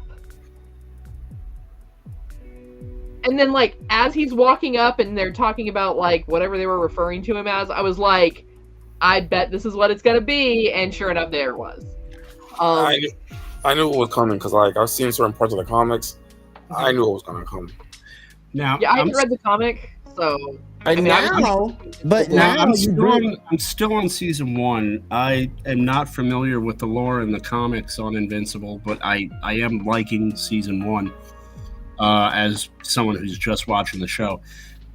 S3: And then like, as he's walking up and they're talking about like whatever they were referring to him as, I was like, I bet this is what it's going to be. And sure enough, there it was.
S6: I knew it was coming because like I've seen certain parts of the comics. I knew it was going to come.
S4: Now,
S3: yeah, I haven't read the comic, so
S2: I'm
S4: still on season 1. I am not familiar with the lore and the comics on Invincible, but I am liking season 1 as someone who's just watching the show.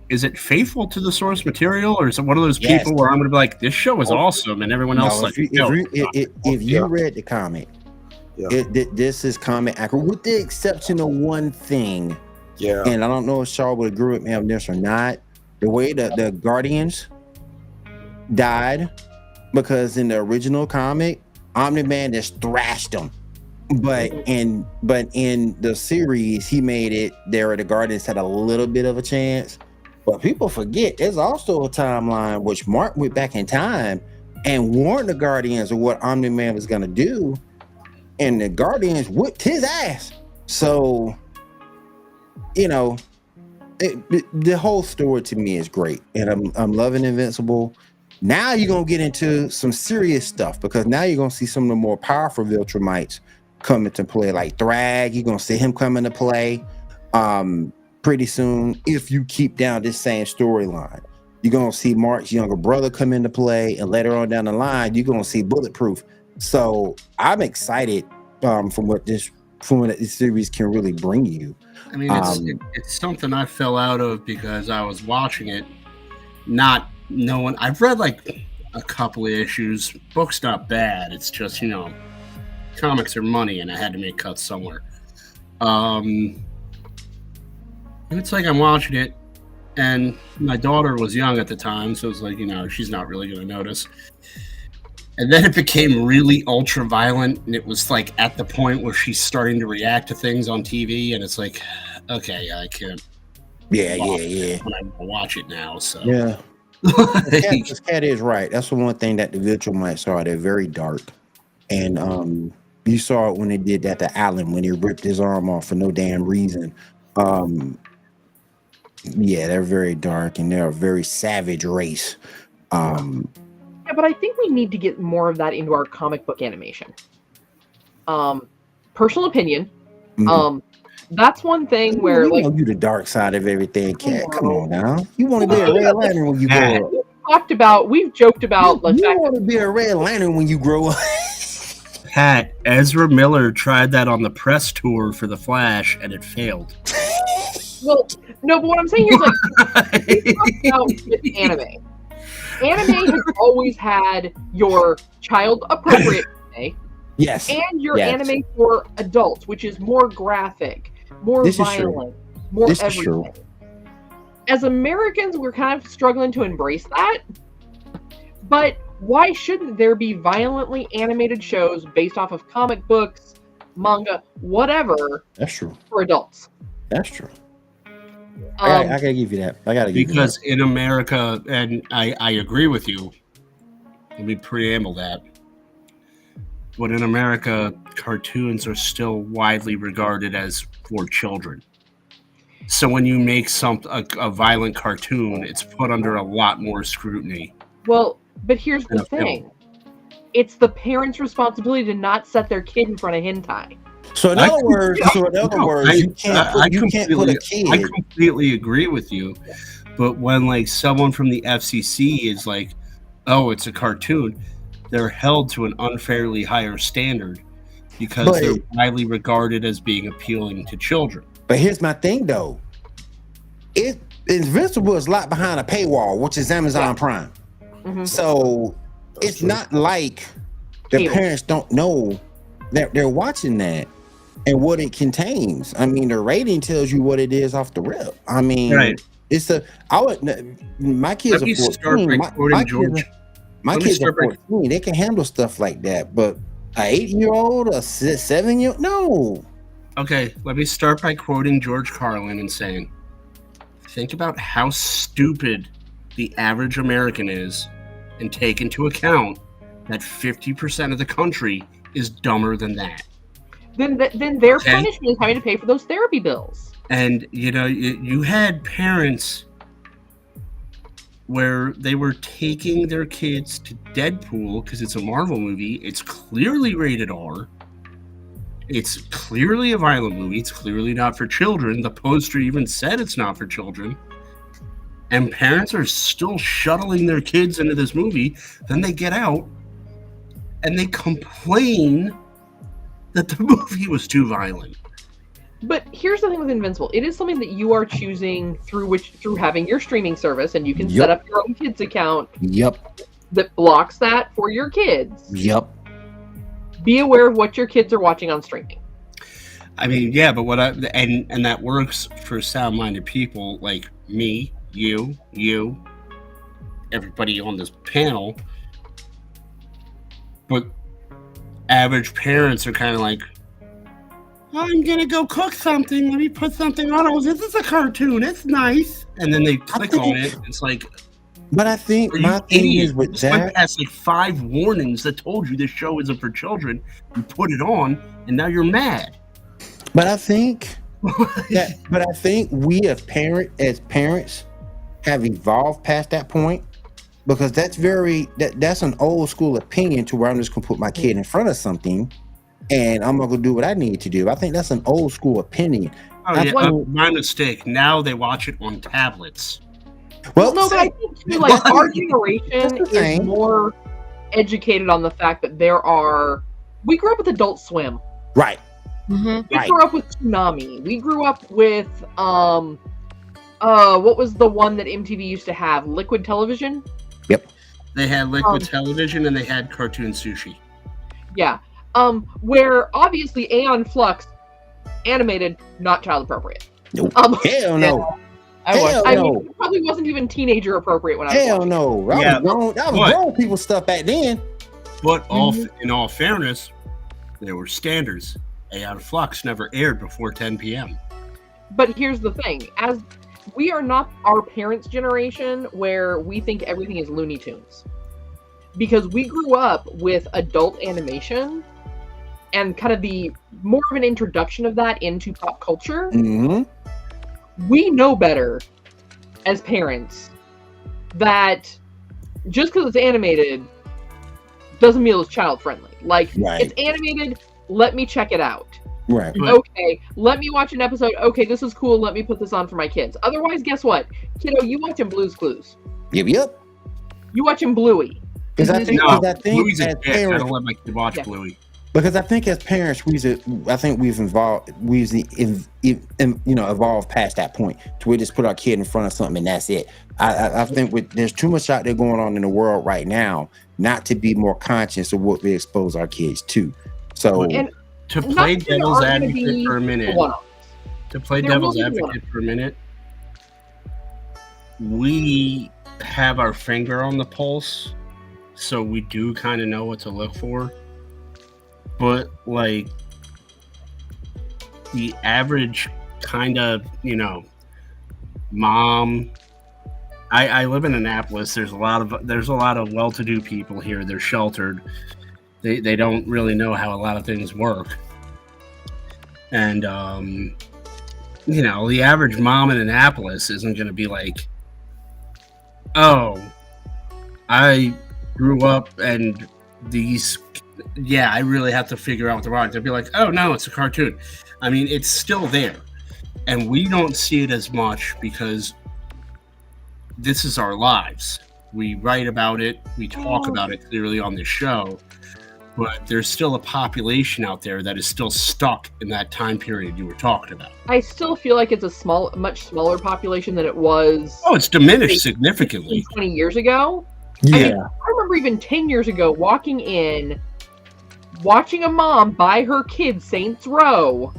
S4: Is it faithful to the source material, or is it one of those people where I'm going to be like, this show is awesome, and everyone else
S2: if you read the comic, this is comic accurate with the exception of one thing.
S6: Yeah.
S2: And I don't know if Shaw would agree with me on this or not. The way that the Guardians died, because in the original comic, Omni-Man just thrashed them. But in the series, he made it there the Guardians had a little bit of a chance. But people forget there's also a timeline which Mark went back in time and warned the Guardians of what Omni-Man was gonna do, and the Guardians whipped his ass. So, you know, the whole story to me is great, and I'm loving Invincible. Now you're gonna get into some serious stuff because now you're gonna see some of the more powerful Viltrumites come into play, like Thrag. You're gonna see him come into play pretty soon if you keep down this same storyline. You're gonna see Mark's younger brother come into play, and later on down the line, you're gonna see Bulletproof. So I'm excited from what this series can really bring you.
S4: I mean, it's something I fell out of because I was watching it, not knowing. I've read like a couple of issues. Book's not bad. It's just, comics are money, and I had to make cuts somewhere. And it's like I'm watching it, and my daughter was young at the time, so it's like, she's not really going to notice. And then it became really ultra violent, and it was like at the point where she's starting to react to things on TV, and it's like, okay, I can't.
S2: Yeah.
S4: When I watch it now, so
S2: yeah. This cat is right. That's the one thing that the Viltrumites are. They're very dark, and you saw it when they did that to Alan when he ripped his arm off for no damn reason. Yeah, they're very dark, and they're a very savage race.
S3: Yeah, but I think we need to get more of that into our comic book animation. Personal opinion. That's one thing where
S2: you the dark side of everything, Cat. Come on now. You want to be a Red Lantern when you grow up.
S3: We've joked about the fact
S2: you want to be a Red Lantern when you grow up.
S4: Pat, Ezra Miller tried that on the press tour for The Flash, and it failed.
S3: Well, no, but what I'm saying here is with anime. Anime has always had your child-appropriate anime,
S2: yes,
S3: and your anime for adults, which is more graphic, more violent, more everything. As Americans, we're kind of struggling to embrace that, but why shouldn't there be violently animated shows based off of comic books, manga, whatever?
S2: That's true.
S3: For adults.
S2: That's true. I gotta give you that.
S4: Because in America, and I agree with you. Let me preamble that. But in America, cartoons are still widely regarded as for children. So when you make a violent cartoon, it's put under a lot more scrutiny.
S3: Well, but here's the thing. It's the parents' responsibility to not set their kid in front of hentai.
S2: So in other words, you can't put a kid.
S4: I completely agree with you, but when like someone from the FCC is like, "Oh, it's a cartoon," they're held to an unfairly higher standard because they're widely regarded as being appealing to children.
S2: But here's my thing, though: Invincible is locked behind a paywall, which is Amazon Prime. Mm-hmm. So it's not like the parents don't know that they're watching that. and what it contains. I mean, the rating tells you what it is off the rip. I mean,
S4: Right.
S2: it's a. I would. My kids
S4: Let me
S2: are
S4: start
S2: 14.
S4: by
S2: My
S4: quoting George.
S2: my
S4: Let me
S2: kids are
S4: start by-
S2: 14. They can handle stuff like that, but an 8-year-old, a 7-year-old, no.
S4: Okay, let me start by quoting George Carlin and saying, think about how stupid the average American is and take into account that 50% of the country is dumber than that.
S3: Then their
S4: Okay.
S3: punishment is having to pay for those therapy bills.
S4: And, you had parents where they were taking their kids to Deadpool because it's a Marvel movie. It's clearly rated R. It's clearly a violent movie. It's clearly not for children. The poster even said it's not for children. And parents are still shuttling their kids into this movie. Then they get out and they complain that the movie was too violent.
S3: But here's the thing with Invincible. It is something that you are choosing through having your streaming service, and you can set up your own kids account that blocks that for your kids. Be aware of what your kids are watching on streaming.
S4: I mean, yeah, but and that works for sound-minded people like me, you, everybody on this panel. But average parents are kind of like, I'm gonna go cook something. Let me put something on. Oh, this is a cartoon. It's nice. And then they click on it. It's like,
S2: but I think my thing is with
S4: this
S2: that.
S4: went past like 5 warnings that told you this show isn't for children. You put it on, and now you're mad.
S2: But I think we as parents have evolved past that point, because that's an old school opinion to where I'm just gonna put my kid in front of something and I'm not gonna do what I need to do. I think that's an old school opinion.
S4: Oh yeah, my mistake. Now they watch it on tablets.
S2: Well,
S3: no, but I think too, like our generation is more educated on the fact that we grew up with Adult Swim.
S2: Right.
S3: We grew up with Toonami. We grew up with what was the one that MTV used to have? Liquid Television?
S2: Yep.
S4: They had Liquid Television and they had Cartoon Sushi.
S3: Yeah. Where obviously Aeon Flux animated, not child appropriate.
S2: Nope. Hell no.
S3: I mean, it probably wasn't even teenager appropriate when I was watching.
S2: No. That was grown people stuff back then.
S4: But in all fairness, there were standards. Aeon Flux never aired before 10 p.m.
S3: But here's the thing. As we are not our parents' generation where we think everything is Looney Tunes. Because we grew up with adult animation and kind of the more of an introduction of that into pop culture.
S2: Mm-hmm.
S3: We know better as parents that just because it's animated doesn't mean it's child friendly. Like, it's animated, let me check it out.
S2: Right.
S3: Okay, let me watch an episode. Okay, this is cool. Let me put this on for my kids. Otherwise, guess what? Kiddo, you watching Blue's Clues.
S2: Yep.
S3: You watching Bluey.
S2: Because I think
S4: Bluey's
S2: as parents,
S4: I don't let my kid watch Bluey.
S2: Because I think as parents, we've evolved past that point to we just put our kid in front of something and that's it. I think there's too much out there going on in the world right now not to be more conscious of what we expose our kids to. So
S4: to play devil's advocate for a minute, we have our finger on the pulse, so we do kind of know what to look for. But like the average kind of, mom. I live in Annapolis. There's a lot of well-to-do people here. They're sheltered. They don't really know how a lot of things work. And the average mom in Annapolis isn't going to be like, "Oh, I grew up and I really have to figure out what they're watching." They'll be like, "Oh no, it's a cartoon." I mean, it's still there, and we don't see it as much because this is our lives. We write about it, we talk about it clearly on this show, but there's still a population out there that is still stuck in that time period you were talking about.
S3: I still feel like it's a much smaller population than it was.
S4: Oh, it's diminished significantly.
S3: 20 years ago.
S2: Yeah.
S3: I remember even 10 years ago walking in watching a mom buy her kid Saints Row,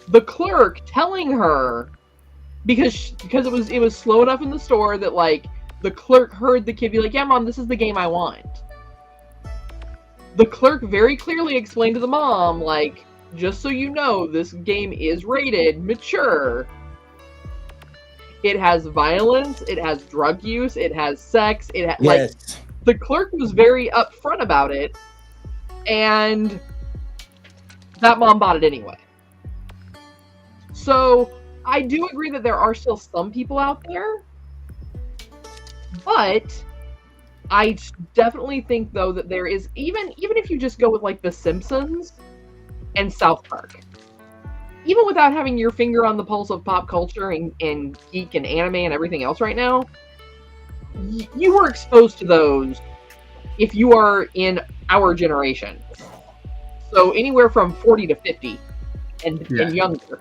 S3: the clerk telling her, because it was slow enough in the store that like the clerk heard the kid be like, "Yeah, Mom, this is the game I want." The clerk very clearly explained to the mom, like, just so you know, this game is rated mature. It has violence, it has drug use, it has sex, yes. Like, the clerk was very upfront about it, and that mom bought it anyway. So, I do agree that there are still some people out there, but I definitely think, though, that there is, even if you just go with, like, The Simpsons and South Park, even without having your finger on the pulse of pop culture and geek and anime and everything else right now, you were exposed to those if you are in our generation. So anywhere from 40 to 50 and younger.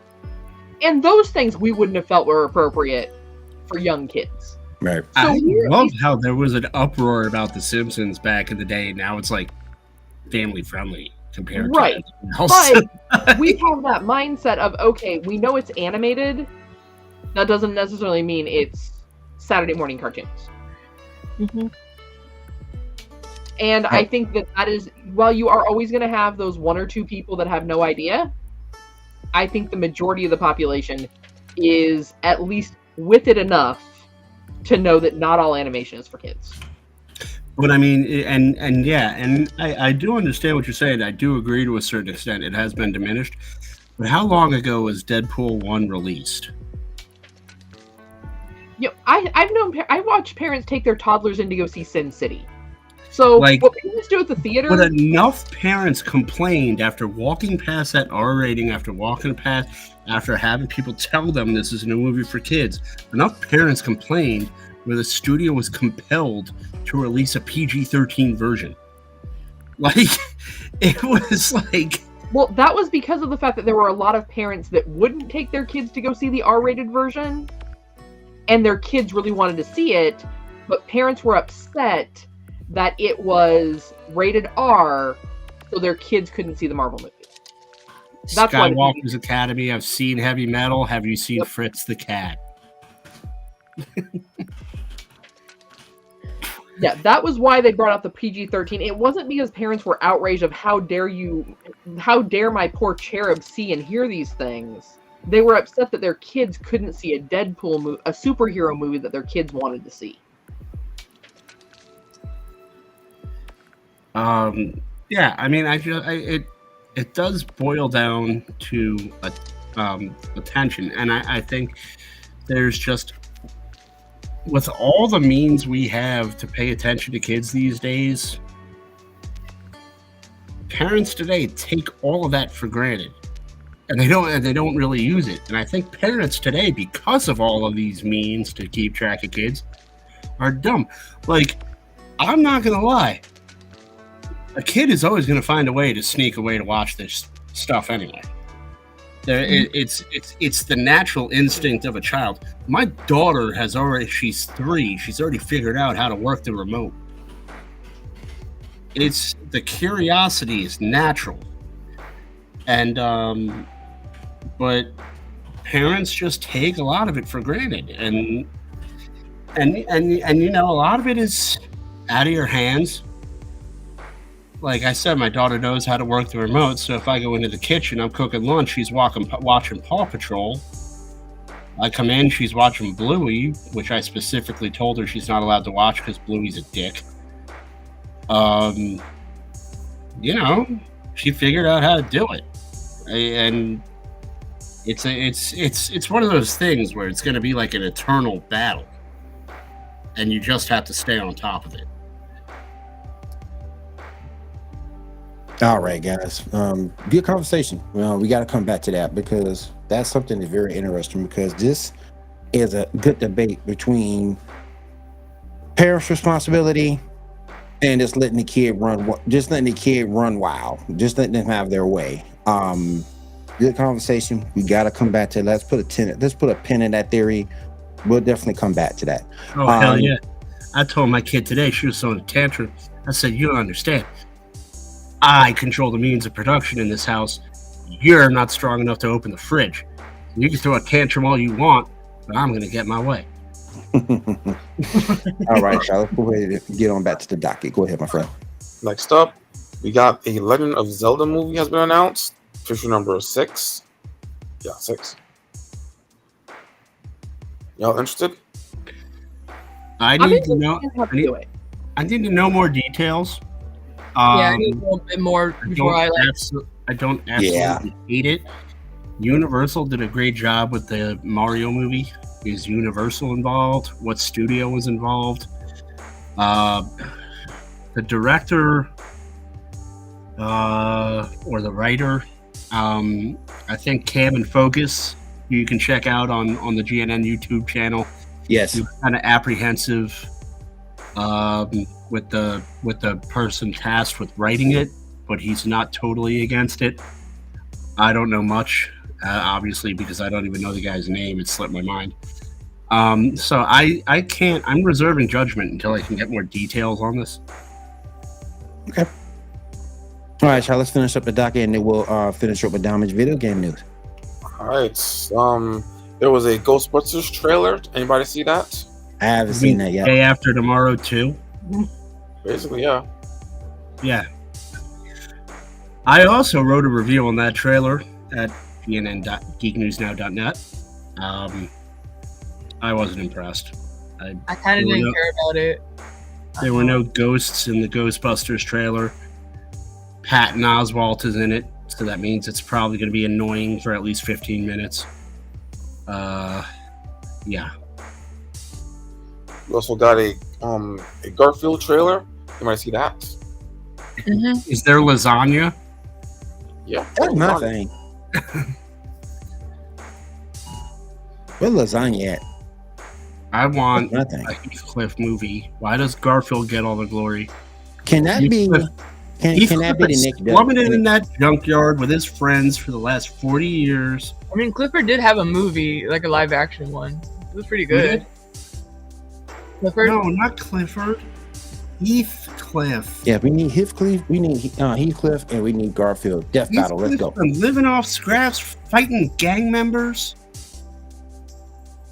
S3: And those things we wouldn't have felt were appropriate for young kids.
S2: Right.
S4: So I love how there was an uproar about The Simpsons back in the day. Now it's like family friendly compared to everything else.
S3: But we have that mindset of, okay, we know it's animated. That doesn't necessarily mean it's Saturday morning cartoons.
S5: Mm-hmm.
S3: And I think that is, while you are always going to have those one or two people that have no idea, I think the majority of the population is at least with it enough to know that not all animation is for kids.
S4: But I mean, and I do understand what you're saying. I do agree to a certain extent. It has been diminished. But how long ago was Deadpool 1 released?
S3: I watched parents take their toddlers in to go see Sin City. So like, what parents do at the theater?
S4: But enough parents complained after walking past that R rating, after having people tell them this is a new movie for kids. Enough parents complained where the studio was compelled to release a PG-13 version. Like, it was like...
S3: Well, that was because of the fact that there were a lot of parents that wouldn't take their kids to go see the R-rated version, and their kids really wanted to see it, but parents were upset that it was rated R, so their kids couldn't see the Marvel movies.
S4: That's Skywalker's Academy. I've seen Heavy Metal. Have you seen Fritz the Cat?
S3: Yeah, that was why they brought out the PG-13. It wasn't because parents were outraged of how dare my poor cherub see and hear these things. They were upset that their kids couldn't see a Deadpool movie, a superhero movie that their kids wanted to see.
S4: Yeah, I mean, it does boil down to attention, and I think there's just, with all the means we have to pay attention to kids these days, parents today take all of that for granted, and they don't really use it. And I think parents today, because of all of these means to keep track of kids, are dumb. Like, I'm not gonna lie, a kid is always going to find a way to sneak away to watch this stuff anyway. It's the natural instinct of a child. My daughter she's 3. She's already figured out how to work the remote. It's the curiosity is natural, and but parents just take a lot of it for granted, and you know, a lot of it is out of your hands. Like I said, my daughter knows how to work the remote, so if I go into the kitchen, I'm cooking lunch, she's watching Paw Patrol. I come in, she's watching Bluey, which I specifically told her she's not allowed to watch because Bluey's a dick. You know, she figured out how to do it, and it's one of those things where it's going to be like an eternal battle, and you just have to stay on top of it.
S2: All right, guys. Good conversation. We got to come back to that because that's something that's very interesting, because this is a good debate between parents' responsibility and just letting the kid run wild, just letting them have their way. Good conversation. We got to come back to it. Let's put a pin in that theory. We'll definitely come back to that.
S4: Oh, hell yeah. I told my kid today, she was throwing a tantrum. I said, you don't understand. I control the means of production in this house. You're not strong enough to open the fridge. You can throw a tantrum all you want, but I'm going to get my way.
S2: All right, Charlotte, go ahead and get on back to the docket. Go ahead, my friend.
S6: Next up, we got a Legend of Zelda movie has been announced. Picture number 6. Yeah, 6. Y'all interested?
S4: I need to know. I need to know more details.
S5: I need a little bit more before I
S4: don't absolutely hate it. Universal did a great job with the Mario movie. Is Universal involved? What studio was involved? The director or the writer, I think Cam and Focus, you can check out on the GNN YouTube channel.
S2: Yes.
S4: He was kind of apprehensive with the person tasked with writing it, but he's not totally against it. I don't know much, obviously, because I don't even know the guy's name. It slipped my mind. So I can't. I'm reserving judgment until I can get more details on this.
S2: Okay. All right, Charles, let's finish up the docket, and then we'll finish up with Damage video game news.
S6: All right. There was a Ghostbusters trailer. Anybody see that?
S2: I haven't seen that yet.
S4: Day After Tomorrow 2.
S6: Basically, yeah.
S4: Yeah. I also wrote a review on that trailer at gnn.geeknewsnow.net. I wasn't impressed.
S5: I kind of didn't care about it.
S4: There were no ghosts in the Ghostbusters trailer. Patton Oswalt is in it, so that means it's probably going to be annoying for at least 15 minutes. Yeah.
S6: We also got a Garfield trailer. You might see that.
S5: Mm-hmm.
S4: Is there lasagna?
S6: Yeah.
S2: That's my thing. Where lasagna at?
S4: I want
S2: That's my
S4: a
S2: thing.
S4: Heathcliff movie. Why does Garfield get all the glory?
S2: Can that be? Can that be the next?
S4: Plummeted in that junkyard with his friends for the last 40 years.
S5: I mean, Clifford did have a movie, like a live action one. It was pretty good. Clifford?
S4: No, not Clifford. Heathcliff.
S2: Yeah, we need Heathcliff. We need Heathcliff, and we need Garfield. Death battle. Let's go.
S4: Living off scraps, fighting gang members.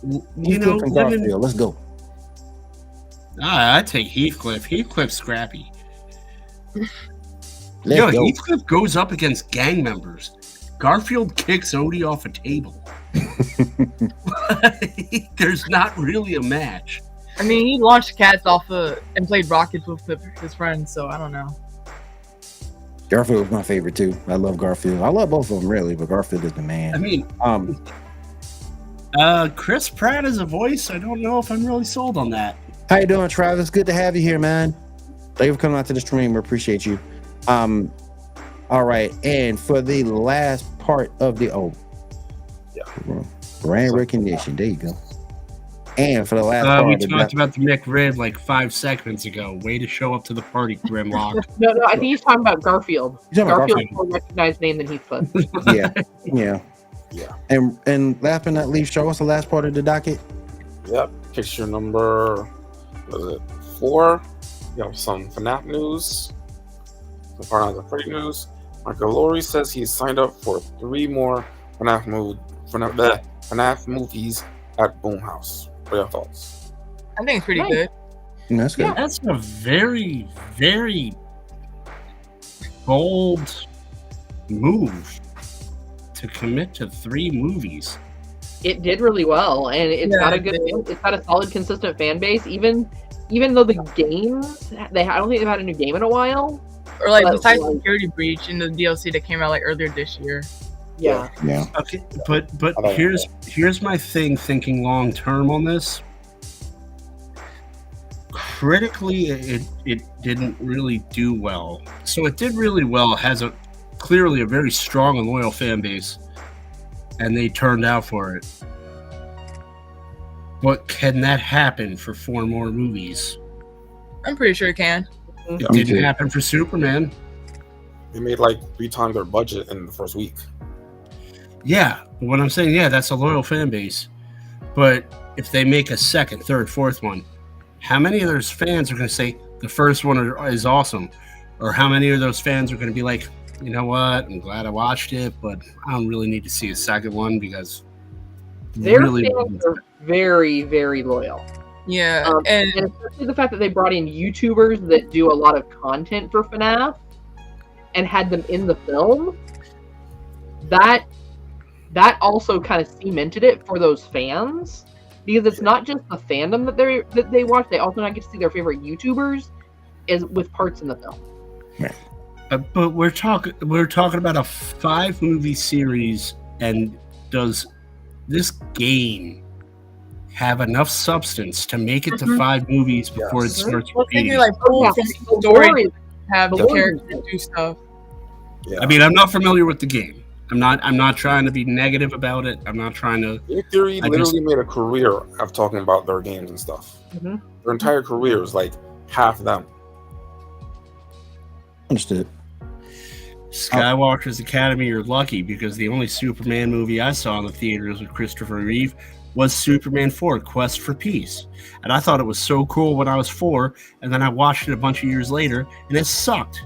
S2: Heathcliff and Garfield. Let's go.
S4: I'd take Heathcliff. Heathcliff's scrappy.
S2: Let's go.
S4: Heathcliff goes up against gang members. Garfield kicks Odie off a table. There's not really a match.
S5: I mean, he launched cats off and played rockets with his friends, so I don't know.
S2: Garfield was my favorite too. I love Garfield. I love both of them really, but Garfield is the man.
S4: I mean, Chris Pratt as a voice, I don't know if I'm really sold on that.
S2: How you doing, Travis? Good to have you here, man. Thank you for coming out to the stream. We appreciate you. All right, and for the last part of the brand recognition. There you go. And for the last part,
S4: we talked about the McRib like 5 seconds ago. Way to show up to the party, Grimlock.
S3: No, I think he's talking about Garfield.
S2: Garfield
S3: is a more recognized name than Heathcliff.
S2: yeah. And last but not least, show what's the last part of the docket?
S6: Yep. Picture number, what is it, 4? We have some FNAF news. Some part of the pretty news. Michael Laurie says he's signed up for 3 more FNAF movies at Boomhouse. What are your thoughts?
S5: I think it's pretty good.
S2: That's good.
S4: Yeah, that's a very, very bold move to commit to 3 movies.
S3: It did really well, and it's got a solid, consistent fan base. Even though the games, I don't think they've had a new game in a while.
S5: Or besides Security Breach in the DLC that came out earlier this year.
S3: Yeah.
S4: Okay, but here's my thing. Thinking long term on this. Critically, it didn't really do well. So it did really well. It has clearly a very strong and loyal fan base, and they turned out for it. But can that happen for 4 more movies?
S5: I'm pretty sure it can.
S4: It didn't happen for Superman.
S6: They made like 3 times their budget in the first week.
S4: Yeah, but what I'm saying, that's a loyal fan base. But if they make a 2nd, 3rd, 4th one, how many of those fans are going to say the first one is awesome? Or how many of those fans are going to be like, you know what, I'm glad I watched it, but I don't really need to see a second one because
S3: their fans are very, very loyal.
S5: Yeah,
S3: and especially the fact that they brought in YouTubers that do a lot of content for FNAF and had them in the film, that also kind of cemented it for those fans, because it's not just the fandom that they watch; they also not get to see their favorite YouTubers is with parts in the film.
S2: Yeah.
S4: But we're talking about a 5-movie series, and does this game have enough substance to make it to 5 movies before it starts repeating?
S5: Like story, have the characters do stuff.
S6: Yeah.
S4: I mean, I'm not familiar with the game. I'm not trying to be negative about it. I'm not trying to.
S6: Theory literally made a career of talking about their games and stuff.
S3: Mm-hmm.
S6: Their entire career is like half them.
S2: Understood.
S4: Skywalker's Academy, you're lucky, because the only Superman movie I saw in the theaters with Christopher Reeve was Superman 4, Quest for Peace. And I thought it was so cool when I was 4, and then I watched it a bunch of years later, and it sucked.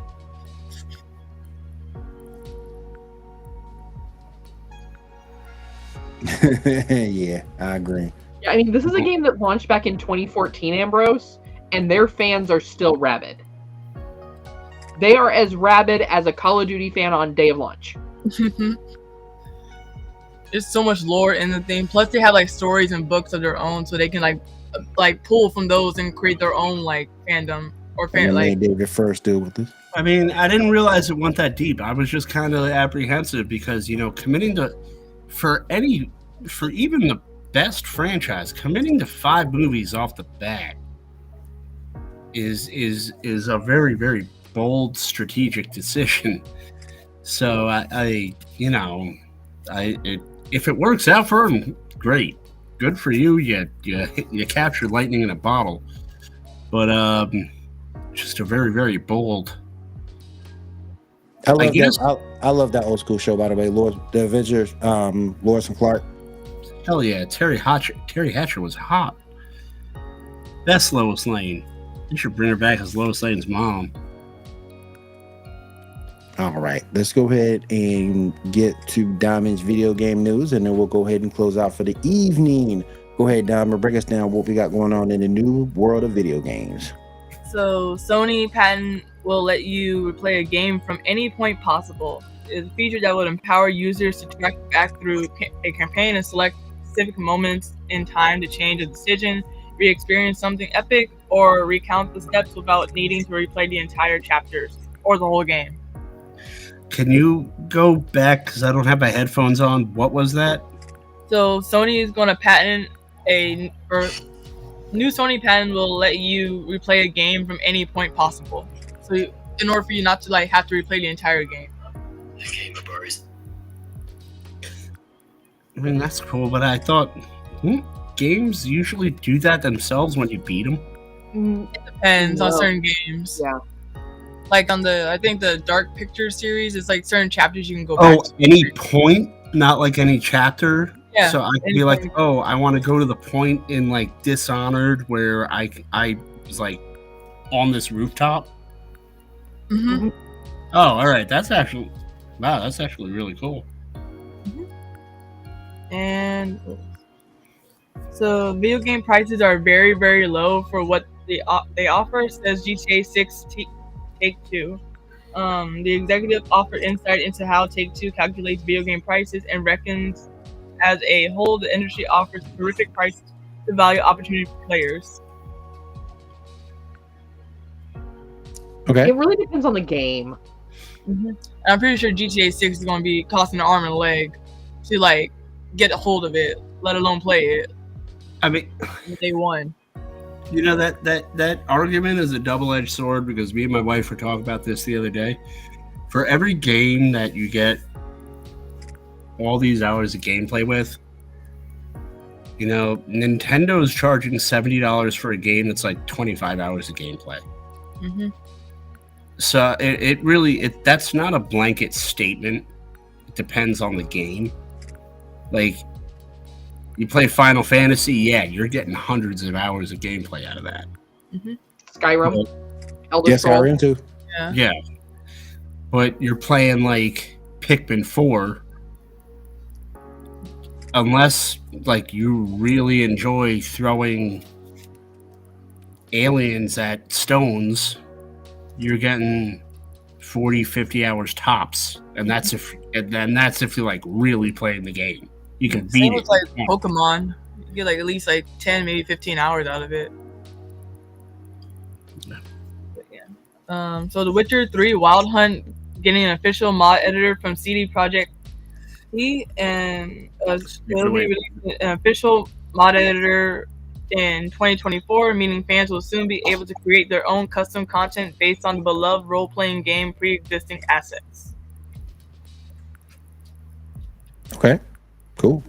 S2: Yeah, I agree.
S3: Yeah, I mean, this is a game that launched back in 2014, Ambrose, and their fans are still rabid. They are as rabid as a Call of Duty fan on day of launch.
S5: There's so much lore in the thing. Plus, they have like stories and books of their own, so they can like pull from those and create their own like fandom or fan. Like
S2: David first deal with this.
S4: I mean, I didn't realize it went that deep. I was just kind of apprehensive because, you know, committing to for even the best franchise, committing to 5 movies off the bat is a very, very bold strategic decision. So if it works out for him, great, good for you. You captured lightning in a bottle, but just a very, very bold.
S2: I love that old school show, by the way. The Avengers, Lois and Clark.
S4: Hell yeah, Terry Hatcher was hot. That's Lois Lane. You should bring her back as Lois Lane's mom.
S2: All right, let's go ahead and get to Diamond's video game news, and then we'll go ahead and close out for the evening. Go ahead, Diamond, break us down what we got going on in the new world of video games.
S5: So, Sony patent will let you replay a game from any point possible. It's a feature that would empower users to track back through a campaign and select specific moments in time to change a decision, re-experience something epic, or recount the steps without needing to replay the entire chapters or the whole game.
S4: Can you go back, because I don't have my headphones on? What was that?
S5: So Sony is going to patent new Sony patent will let you replay a game from any point possible. So in order for you not to have to replay the entire game.
S4: I mean, that's cool, but I thought games usually do that themselves when you beat them.
S5: It depends on certain games.
S3: Yeah.
S5: Like on I think the Dark Pictures series, it's like certain chapters you can go back to.
S4: Any point, not like any chapter.
S5: Yeah.
S4: So I can be like, I want to go to the point in like Dishonored where I was like on this rooftop.
S5: Mm-hmm.
S4: Oh, all right. That's actually really cool.
S5: Mm-hmm. And so video game prices are very, very low for what they offer, says GTA 6 Take-Two. The executive offered insight into how Take-Two calculates video game prices and reckons as a whole the industry offers terrific price to value opportunity for players.
S2: Okay.
S3: It really depends on the game.
S5: Mm-hmm. And I'm pretty sure GTA 6 is going to be costing an arm and a leg to get a hold of it, let alone play it.
S4: I mean,
S5: day one.
S4: You know, that argument is a double-edged sword, because me and my wife were talking about this the other day. For every game that you get all these hours of gameplay with, you know, Nintendo's charging $70 for a game that's like 25 hours of gameplay.
S5: Mm-hmm.
S4: So it really that's not a blanket statement. It depends on the game. Like, you play Final Fantasy, yeah, you're getting hundreds of hours of gameplay out of that.
S5: Mm-hmm.
S3: Skyrim, Elder
S2: Yes,
S3: Scrolls.
S2: Skyrim too.
S4: Yeah. But you're playing like Pikmin 4. Unless like you really enjoy throwing aliens at stones, you're getting 40, 50 hours tops. And that's if you're like really playing the game. You can beat
S5: Same
S4: it.
S5: with like Pokemon. You get like at least like 10, maybe 15 hours out of it. So The Witcher 3 Wild Hunt getting an official mod editor from CD Projekt and they'll be releasing an official mod editor in 2024, meaning fans will soon be able to create their own custom content based on the beloved role-playing game pre-existing assets.
S2: Okay, cool.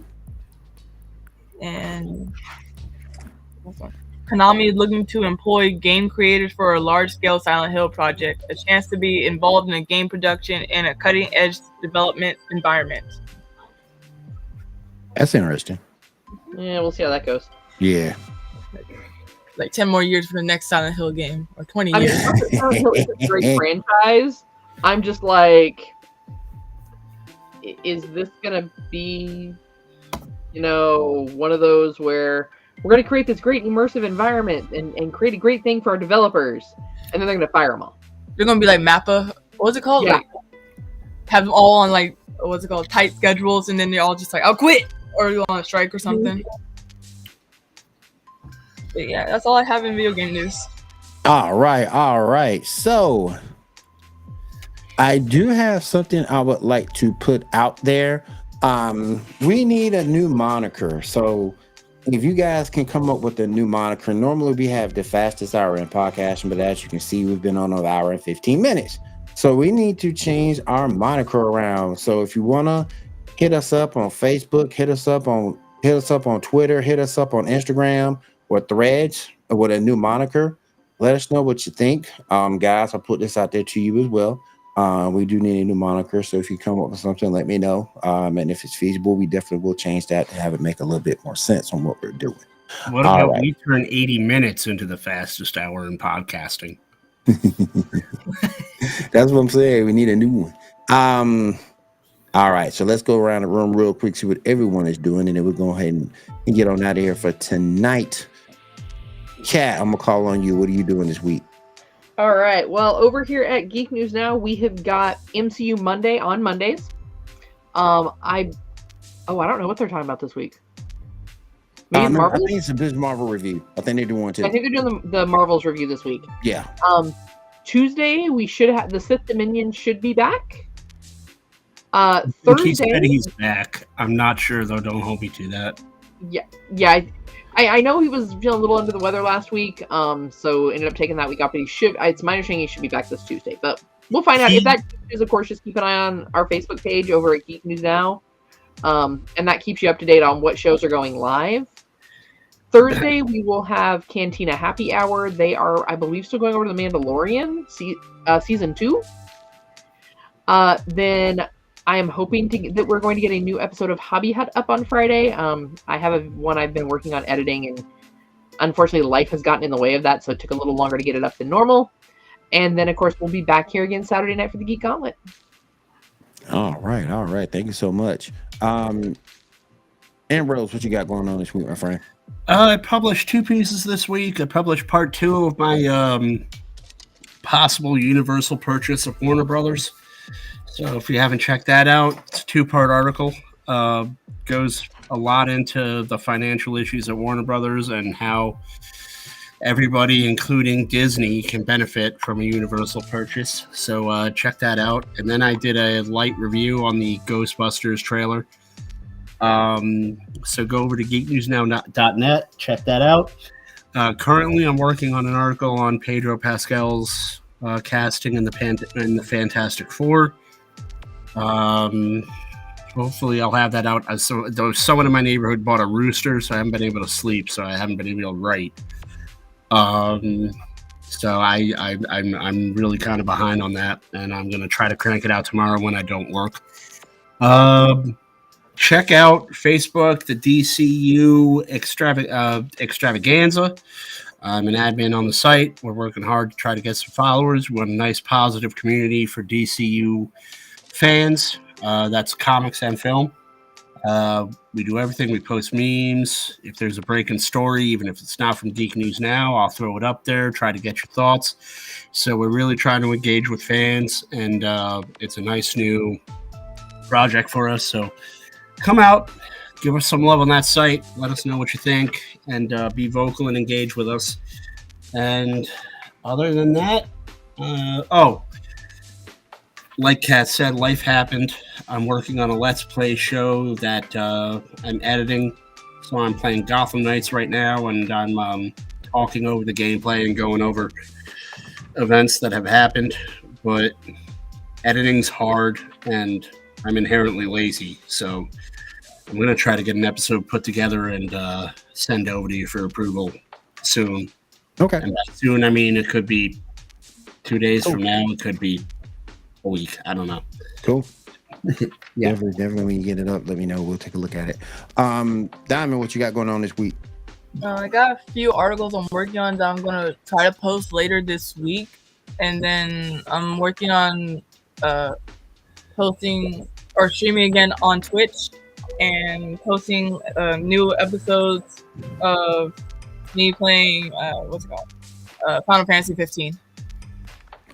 S5: And Konami is looking to employ game creators for a large-scale Silent Hill project, a chance to be involved in a game production in a cutting-edge development environment.
S2: That's interesting.
S3: Yeah, we'll see how that goes.
S2: Yeah.
S5: Like 10 more years for the next Silent Hill game, or 20
S3: I mean,
S5: years.
S3: Silent Hill is a great franchise. I'm just like, is this gonna be, one of those where we're gonna create this great immersive environment and create a great thing for our developers, and then they're gonna fire them all?
S5: They're gonna be like Mappa. What's it called?
S3: Yeah.
S5: Like, have them all on like tight schedules, and then they're all just like, I'll quit, or go on a strike or something. But yeah, that's all I have in video game news.
S2: All right. So I do have something I would like to put out there. We need a new moniker. So if you guys can come up with a new moniker, normally we have the fastest hour in podcasting, but as you can see, we've been on an hour and 15 minutes. So we need to change our moniker around. So if you want to hit us up on Facebook, hit us up on Twitter, hit us up on Instagram or Threads with a new moniker. Let us know what you think. Guys, I'll put this out there to you as well. We do need a new moniker, so if you come up with something, let me know. And if it's feasible, we definitely will change that to have it make a little bit more sense on what we're doing.
S4: What about we turn 80 minutes into the fastest hour in podcasting?
S2: That's what I'm saying. We need a new one. All right, so let's go around the room real quick, see what everyone is doing, and then we'll go ahead and get on out of here for tonight. Kat, I'm gonna call on you. What are you doing this week?
S3: All right. Well, over here at Geek News Now, we have got MCU Monday on Mondays. I don't know what they're talking about this week. Maybe
S2: I think it's a Biz Marvel review. I think they're doing too.
S3: I think they're doing the Marvels review this week.
S2: Yeah.
S3: Tuesday we should have the Sith Dominion should be back. Thursday
S4: He said he's back. I'm not sure though. Don't hold me to that.
S3: Yeah. I know he was feeling a little under the weather last week, so ended up taking that week off. But it's my understanding he should be back this Tuesday. But we'll find out. If that is, of course, just keep an eye on our Facebook page over at Geek News Now, and that keeps you up to date on what shows are going live. Thursday we will have Cantina Happy Hour. They are, I believe, still going over to The Mandalorian season 2. Then I am hoping that we're going to get a new episode of Hobby Hut up on Friday. I have one I've been working on editing, and unfortunately life has gotten in the way of that, so it took a little longer to get it up than normal. And then, of course, we'll be back here again Saturday night for the Geek Gauntlet.
S2: All right. Thank you so much. Ambrose, what you got going on this week, my friend?
S4: I published 2 pieces this week. I published part 2 of my possible Universal purchase of Warner Brothers. So if you haven't checked that out, it's a 2-part article. Goes a lot into the financial issues at Warner Brothers and how everybody, including Disney, can benefit from a Universal purchase. So check that out. And then I did a light review on the Ghostbusters trailer. So go over to geeknewsnow.net, check that out. Currently, I'm working on an article on Pedro Pascal's casting in the Fantastic Four. Hopefully I'll have that out. So someone in my neighborhood bought a rooster, so I haven't been able to sleep, so I haven't been able to write. So I'm really kind of behind on that, and I'm gonna try to crank it out tomorrow when I don't work. Check out Facebook, the DCU extravaganza. I'm an admin on the site. We're working hard to try to get some followers. We want a nice, positive community for DCU fans. That's comics and film. We do everything. We post memes. If there's a breaking story, even if it's not from Geek News Now, I'll throw it up there, try to get your thoughts. So we're really trying to engage with fans, and it's a nice new project for us. So come out, give us some love on that site. Let us know what you think, and be vocal and engage with us. And other than that, like Kat said, life happened. I'm working on a Let's Play show that I'm editing. So I'm playing Gotham Knights right now, and I'm talking over the gameplay and going over events that have happened. But editing's hard, and I'm inherently lazy. So I'm going to try to get an episode put together and send over to you for approval soon.
S2: Okay.
S4: And by soon, I mean, it could be 2 days from now. It could be a week. I don't know.
S2: Cool.
S4: Yeah.
S2: Definitely when you get it up, let me know. We'll take a look at it. Diamond, what you got going on this week?
S5: I got a few articles I'm working on that I'm going to try to post later this week. And then I'm working on posting or streaming again on Twitch and posting new episodes of me playing, Final Fantasy 15.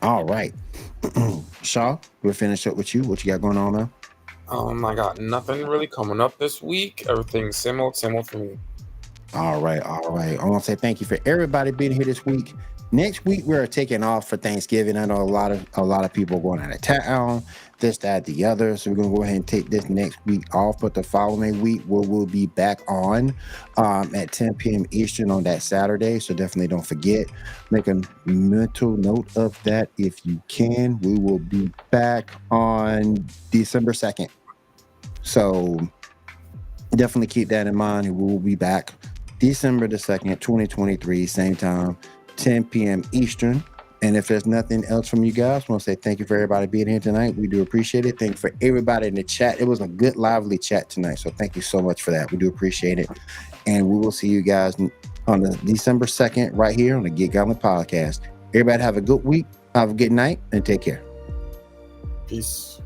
S2: All right. Shaw, we'll finish up with you. What you got going on now?
S6: I got nothing really coming up this week. Everything's similar for me.
S2: All right. I want to say thank you for everybody being here this week. Next week we're taking off for Thanksgiving. I know a lot of people are going out of town, this, that, the other. So we're gonna go ahead and take this next week off. But the following week we'll be back on at 10 p.m. Eastern on that Saturday. So definitely don't forget. Make a mental note of that if you can. We will be back on December 2nd. So definitely keep that in mind. We will be back December the 2nd, 2023, same time, 10 p.m. Eastern. And if there's nothing else from you guys, I want to say thank you for everybody being here tonight. We do appreciate it. Thank you for everybody in the chat. It was a good, lively chat tonight. So thank you so much for that. We do appreciate it. And we will see you guys on the December 2nd right here on the Geek Gauntlet Podcast. Everybody have a good week, have a good night, and take care.
S6: Peace.